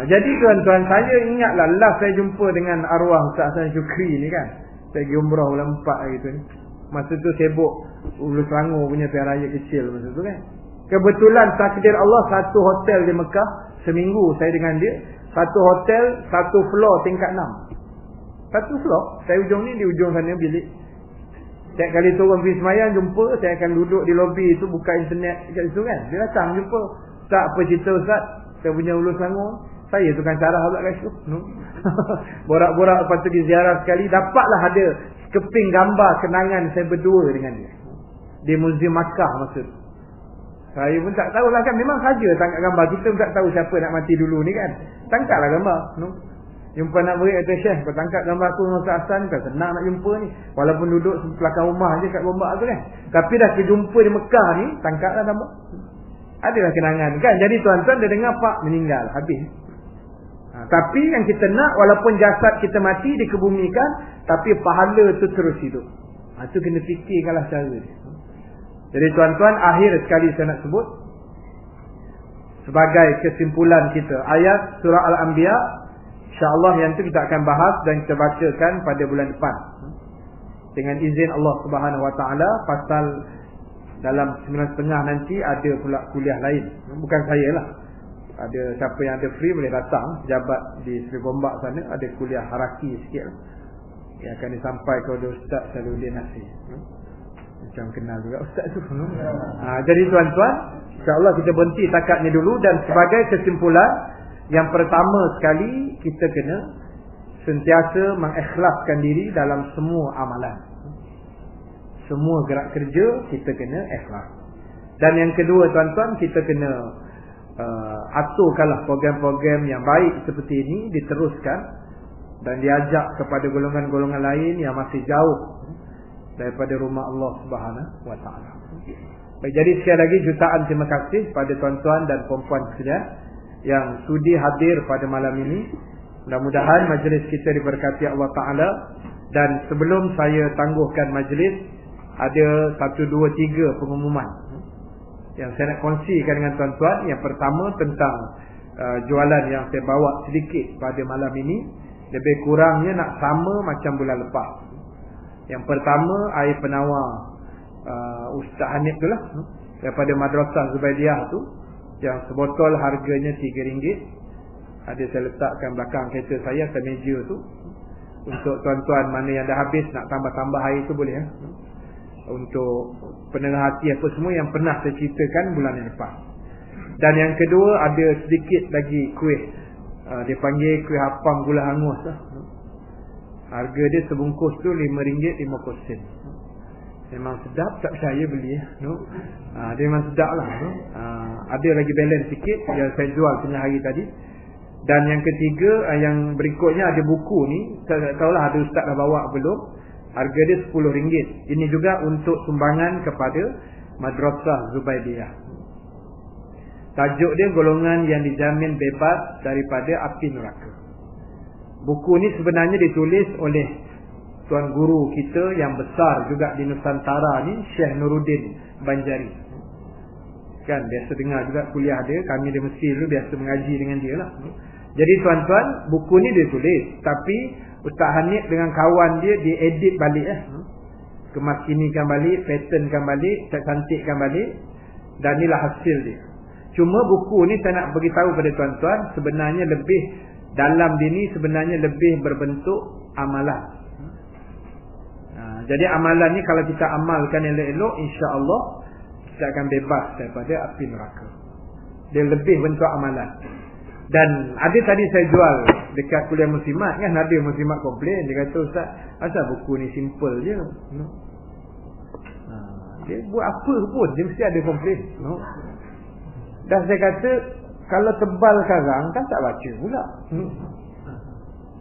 Jadi tuan-tuan, saya ingatlah last saya jumpa dengan arwah Ustaz Hasan Syukri ni kan. Saya pergi umrah bulan 4 hari tu ni. Masa tu sibuk Ulu Selangor punya pilihan raya kecil masa tu kan. Kebetulan takdir Allah satu hotel di Mekah, seminggu saya dengan dia, satu hotel, satu floor tingkat 6. Satu floor, saya ujung ni, di ujung sana bilik. Setiap kali turun pergi semayang jumpa, saya akan duduk di lobi tu, buka internet kat situ kan. Dia datang jumpa, "Ustaz, apa cerita Ustaz? Saya punya Ulu Selangor." Saya tukang syarah pula kat situ. Borak-borak, lepas tu pergi ziarah sekali, dapatlah ada keping gambar kenangan saya berdua dengan dia di Muzium Makkah masa tu. Saya pun tak tahulah kan, memang saja tangkap gambar. Kita pun tak tahu siapa nak mati dulu ni kan. Tangkaplah gambar. Jumpa nak beri kata, "Syekh, kau tangkap gambar aku dengan Ustaz Hassan, kan senang nak jumpa ni. Walaupun duduk belakang rumah je kat Gombak tu kan. Tapi dah terjumpa di Mekah ni, tangkaplah gambar." Adalah kenangan kan. Jadi tuan-tuan dia dengar Pak meninggal, habis. Tapi yang kita nak, walaupun jasad kita mati dikebumikan, tapi pahala tu terus hidup. Itu kena fikirkanlah cara dia. Jadi tuan-tuan, akhir sekali saya nak sebut sebagai kesimpulan kita ayat surah Al-Anbiya, insya-Allah yang tu kita akan bahas dan kita bacakan pada bulan depan dengan izin Allah Subhanahu Wa Taala. Pasal dalam 9.30 nanti ada pula kuliah lain, bukan saya lah, ada siapa yang ada free boleh datang. Pejabat di Seri Gombak sana ada kuliah haraki sikit lah, yang akan disampaikan oleh Ustaz Saluddin Nasir. Macam kenal juga Ustaz tu. Jadi tuan-tuan, insya-Allah kita berhenti takat ni dulu. Dan sebagai kesimpulan, yang pertama sekali, kita kena sentiasa mengikhlaskan diri dalam semua amalan. Semua gerak kerja kita kena ikhlas. Dan yang kedua tuan-tuan, kita kena aturkanlah program-program yang baik seperti ini diteruskan dan diajak kepada golongan-golongan lain yang masih jauh daripada rumah Allah Subhanahu Wa Taala. Baik, jadi sekali lagi jutaan terima kasih pada tuan-tuan dan puan-puan sekalian yang sudi hadir pada malam ini. Mudah-mudahan majlis kita diberkati Allah Taala. Dan sebelum saya tangguhkan majlis, ada 1, 2, 3 pengumuman yang saya nak kongsikan dengan tuan-tuan. Yang pertama tentang jualan yang saya bawa sedikit pada malam ini, lebih kurangnya nak sama macam bulan lepas. Yang pertama, air penawar Ustaz Hanif tu lah, daripada Madrasah Zubaidiyah tu, yang sebotol harganya RM3. Ada saya letakkan belakang kereta saya atas meja tu. Untuk tuan-tuan mana yang dah habis nak tambah-tambah air tu boleh ya. Untuk pendengar hati apa semua yang pernah saya ceritakan bulan yang lepas. Dan yang kedua, ada sedikit lagi kuih, dia panggil kuih hapam gula hangus lah. Harga dia sebungkus tu RM5.50. Memang sedap, tak percaya beli ya. Dia memang sedap lah. Ada lagi balance sikit yang saya jual tengah hari tadi. Dan yang ketiga, yang berikutnya ada buku ni. Saya tak tahulah ada ustaz dah bawa belum. Harga dia RM10. Ini juga untuk sumbangan kepada Madrasah Zubaidiyah. Tajuk dia golongan yang dijamin bebas daripada api neraka. Buku ni sebenarnya ditulis oleh tuan guru kita yang besar juga di Nusantara ni, Syekh Nuruddin Banjari. Kan biasa dengar juga kuliah dia, kami di Mesir dulu biasa mengaji dengan dia lah. Jadi tuan-tuan, buku ni dia tulis, tapi Ustaz Hanif dengan kawan dia diedit balik kemaskinikan balik, patternkan balik, cantikkan balik, dan inilah hasil dia. Cuma buku ni saya nak beritahu pada tuan-tuan, sebenarnya lebih dalam dini, sebenarnya lebih berbentuk amalan. Jadi amalan ni kalau kita amalkan elok-elok, insya-Allah kita akan bebas daripada api neraka. Dia lebih bentuk amalan. Dan ada tadi saya jual dekat kuliah muslimat kan, ada muslimat komplain, dia kata, "Ustaz, asal buku ni simple je." Dia buat apa pun dia mesti ada komplain. Dan saya kata, kalau tebal karang kan tak baca pula.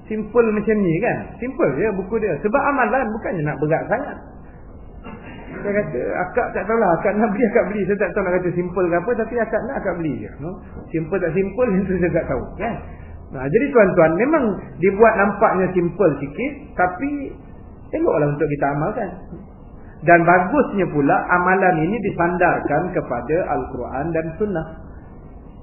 Simple macam ni kan, simple je buku dia. Sebab amalan bukannya nak berat sangat. Saya kata, akak tak tahulah, akak nak beli, akak beli. Saya tak tahu nak kata simple ke apa, tapi akak nak, akak beli je. Simple tak simple, itu saya tak tahu kan. Jadi tuan-tuan, memang dibuat nampaknya simple sikit, tapi eloklah untuk kita amalkan. Dan bagusnya pula amalan ini disandarkan kepada Al-Quran dan Sunnah.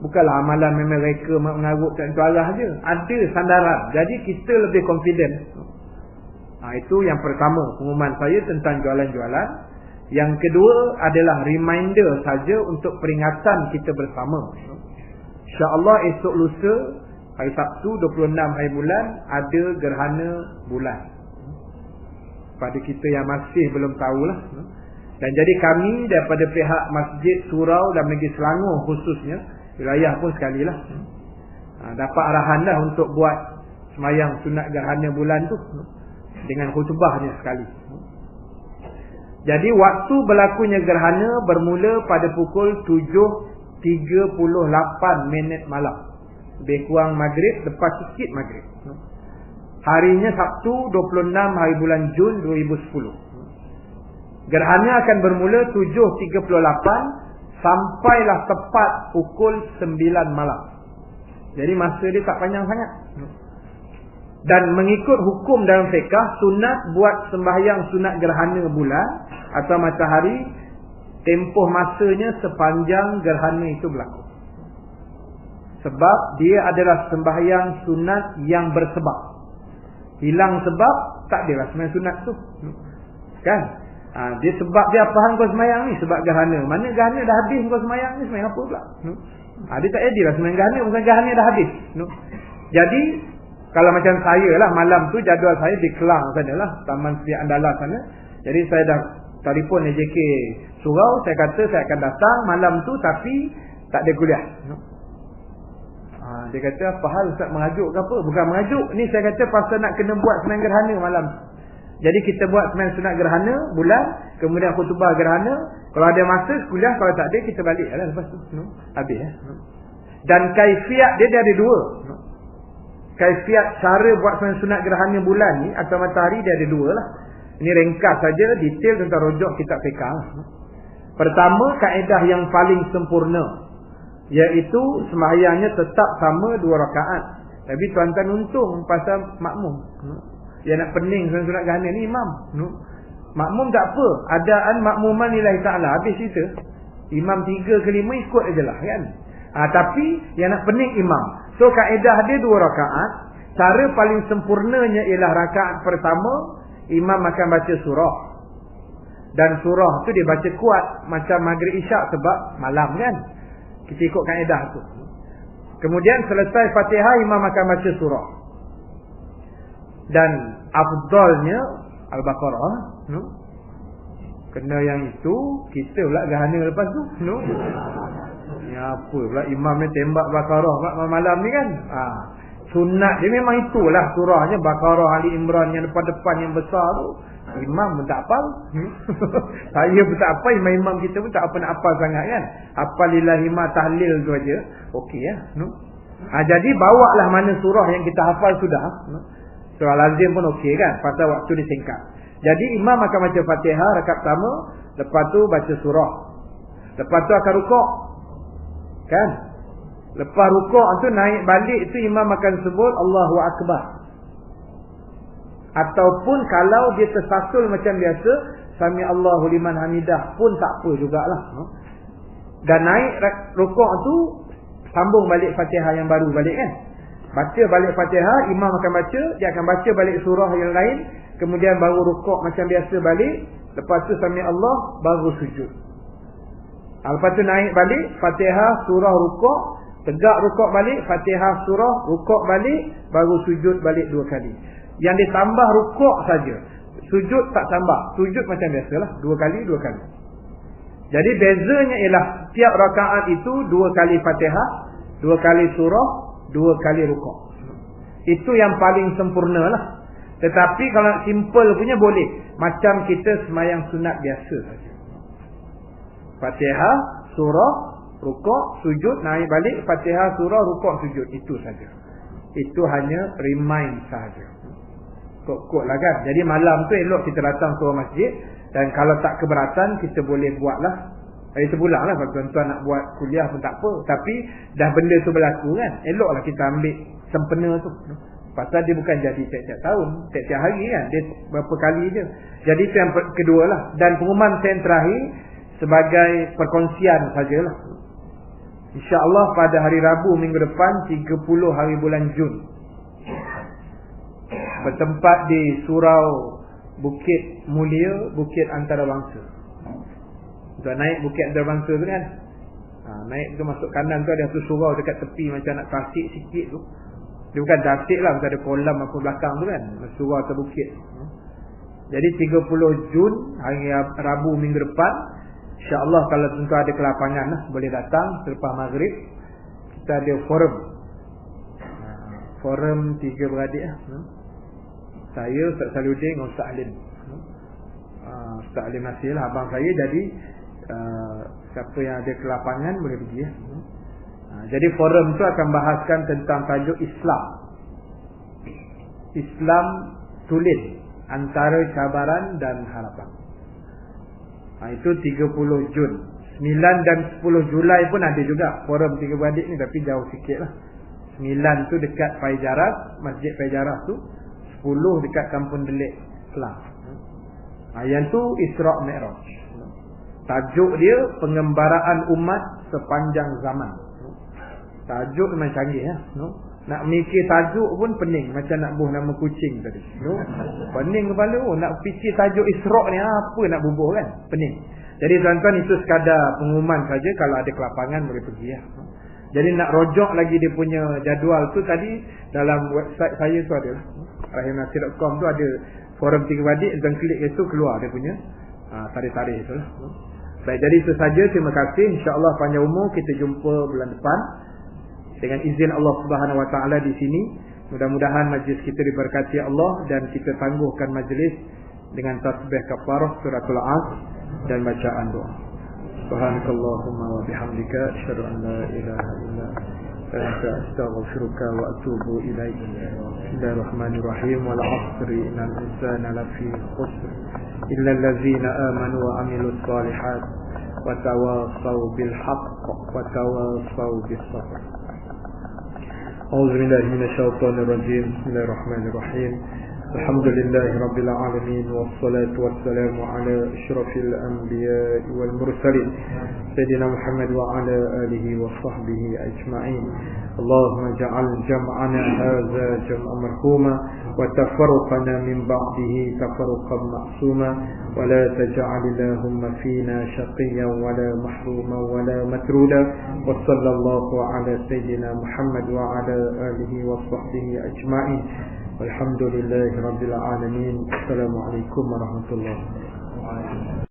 Bukanlah amalan memang mereka mengarut tak itu arah je. Ada sandaran. Jadi kita lebih confident. Itu yang pertama pengumuman saya tentang jualan-jualan. Yang kedua adalah reminder saja untuk peringatan kita bersama. InsyaAllah esok lusa hari Sabtu 26 hari bulan ada gerhana bulan. Pada kita yang masih belum tahulah. Dan jadi kami daripada pihak Masjid Surau dan Negeri Selangor khususnya, wilayah pun sekali lah, dapat arahan dah untuk buat semayang sunat gerhana bulan tu dengan khutbahnya sekali. Jadi waktu berlakunya gerhana bermula pada pukul 7.38 malam. Lebih kurang maghrib, lepas sikit maghrib. Harinya Sabtu 26 hari bulan Jun 2010. Gerhana akan bermula 7.38 sampailah tepat pukul 9 malam. Jadi masa dia tak panjang sangat. Dan mengikut hukum dalam fiqh, sunat buat sembahyang sunat gerhana bulan atau matahari, tempoh masanya sepanjang gerhana itu berlaku. Sebab dia adalah sembahyang sunat yang bersebab. Hilang sebab, tak adalah sembahyang sunat tu. Kan? Dia sebab dia apa hang kau sembahyang ni? Sebab gerhana. Mana gerhana dah habis kau sembahyang ni, sembahyang apa pula? Dia tak jadilah sembahyang gerhana, pasal gerhana dah habis. Jadi kalau macam saya lah, malam tu jadual saya di Kelang sana lah, Taman Seri Andala sana. Jadi saya dah telefon AJK Surau, saya kata saya akan datang malam tu tapi tak ada kuliah. Dia kata apa hal Ustaz, mengajuk ke apa? Bukan mengajuk, ni saya kata pasal nak kena buat sembahyang gerhana malam. Jadi kita buat sembahyang sunat gerhana bulan, kemudian khutbah gerhana. Kalau ada masa kuliah, kalau tak ada kita balik lah lepas tu. Habis ya. Dan kaifiat dia ada dua. Kaifiat cara buat sembahyang sunat gerhana bulan ni atau matahari dia ada dua lah. Ini ringkas saja, detail tentang rujuk kitab fiqh. Pertama, kaedah yang paling sempurna, iaitu sembahyangnya tetap sama 2 rakaat. Tapi tuan-tuan untung pasal makmum. Dia nak pening sunat gerhana ni imam. Makmum tak apa, adaan makmuman lillahi ta'ala, habis cerita. Imam 3 ke 5 ikut ajalah kan. Tapi yang nak pening imam. So kaedah dia 2 rakaat. Cara paling sempurnanya ialah rakaat pertama imam akan baca surah. Dan surah tu dia baca kuat macam maghrib isyak sebab malam kan. Kita ikut kaedah tu. Kemudian selesai Fatihah imam akan baca surah. Dan afdalnya Al-Baqarah. Kena yang itu, kita pula gerhana lepas tu. Ya apa pula imam ni tembak Baqarah malam ni kan. Sunat dia memang itulah surahnya, Baqarah, Ali Imran yang depan-depan yang besar tu. Imam pun tak hafal. Saya pun tak hafal, imam kita pun tak apa nak hafal sangat kan. Hafalillahi ma tahlil tu aja. Okey ya. Jadi bawalah mana surah yang kita hafal sudah. Surah Al-Azim pun okey kan, pasal waktu dia singkat. Jadi imam akan baca Fatihah rakaat pertama, lepas tu baca surah. Lepas tu akan rukuk. Kan? Lepas rukuk tu naik balik tu imam akan sebut Allahu Akbar. Ataupun kalau dia tersasul macam biasa, Sami Allahu liman hamidah pun tak apa jugalah. Dan naik rukuk tu sambung balik Fatihah yang baru balik kan. Baca balik Fatihah, imam akan baca, dia akan baca balik surah yang lain, kemudian baru rukuk macam biasa balik, lepas tu Sami Allah baru sujud. Lepas tu naik balik Fatihah, surah, rukuk, tegak rukuk balik, Fatihah, surah, rukuk balik, baru sujud balik 2 kali. Yang ditambah rukuk saja. Sujud tak tambah. Sujud macam biasalah, 2 kali 2 kali. Jadi bezanya ialah tiap rakaat itu 2 kali Fatihah, 2 kali surah, 2 kali rukuk. Itu yang paling sempurna lah. Tetapi kalau simple punya boleh, macam kita semayang sunat biasa saja. Fatihah, surah, rukuk, sujud, naik balik, Fatihah, surah, rukuk, sujud. Itu saja. Itu hanya remind saja. Kok lah kan. Jadi malam tu elok kita datang ke masjid. Dan kalau tak keberatan, kita boleh buatlah. Hari sebulan lah. Kalau tuan-tuan nak buat kuliah pun tak apa. Tapi dah benda tu berlaku kan. Eloklah kita ambil sempena tu. Pasal dia bukan jadi tiap-tiap tahun, tiap-tiap hari kan. Dia berapa kali je. Jadi itu yang kedua lah. Dan pengumuman saya yang terakhir sebagai perkongsian sajalah. InsyaAllah pada hari Rabu minggu depan 30 hari bulan Jun bertempat di surau Bukit Mulia, Bukit Antarabangsa. Untuk naik Bukit Antarabangsa tu kan, naik tu masuk kanan tu ada satu surau dekat tepi macam nak tasik sikit tu. Dia bukan tasik lah, macam ada kolam apa belakang tu kan, surau atas bukit. Jadi 30 Jun hari Rabu minggu depan, insya-Allah kalau tentu ada kelapangan lah, boleh datang selepas maghrib. Kita ada forum 3 beradik lah. Saya, Ustaz Saluddin dengan Ustaz Alim. Ustaz Alim Nasir lah abang saya. Jadi siapa yang ada kelapangan boleh pergi ya. Jadi forum tu akan bahaskan tentang tajuk Islam tulen antara cabaran dan harapan. Itu 30 Jun. 9 dan 10 Julai pun ada juga forum 3 beradik ni, tapi jauh sikit lah. 9 tu dekat Faijaras, Masjid Faijaras tu. 10 dekat Kampung Delik Kelang. Yang tu Isra' Mi'raj. Tajuk dia pengembaraan umat sepanjang zaman. Tajuk memang canggih ya. Nak mikir tajuk pun pening, macam nak bubuh nama kucing tadi. Pening kepala. Nak fikir tajuk Isra' ni apa nak bubuh kan? Pening. Jadi tuan-tuan, itu sekadar pengumuman saja. Kalau ada kelapangan boleh pergi ya. Jadi nak rojok lagi dia punya jadual tu tadi dalam website saya tu ada lah. rahimnasir.com tu ada forum 3 beradik, dan klik itu keluar dia punya tarikh-tarikh itulah. Baik, jadi itu saja. Terima kasih. InsyaAllah panjang umur, kita jumpa bulan depan dengan izin Allah Subhanahu Wa Taala di sini. Mudah-mudahan majlis kita diberkati Allah, dan kita tangguhkan majlis dengan tasbih kafarah suratul Asr dan bacaan doa. Subhanakallahumma wa bihamdika asyhadu an la ilaha illa anta astaghfiruka wa atubu ilaik. Bismillahirrahmanirrahim. Wal 'asri innal insana lafi khusr illa allazina amanu wa 'amilus solihat wa tawassaw bil haqq wa tawassaw bis sabr. A'udzu billahi minasy syaithanir rajim. Bismillahirrahmanirrahim. Alhamdulillahi rabbil alamin, wassalatu wassalamu ala asyrafil anbiya'i wal mursalin sayyidina Muhammad wa ala alihi wa sahbihi ajma'in. Allahumma ja'al jam'ana hadza jam'an marhuma wa tafarruqana min ba'dihi tafarruqan ma'suma wa la taj'al Allahumma fina shaqiyyan wa la mahruman wa la matruda. Wa sallallahu ala sayyidina Muhammad wa ala alihi wa sahbihi ajma'in. Alhamdulillahi rabbil alamin. Assalamualaikum warahmatullahi wabarakatuh.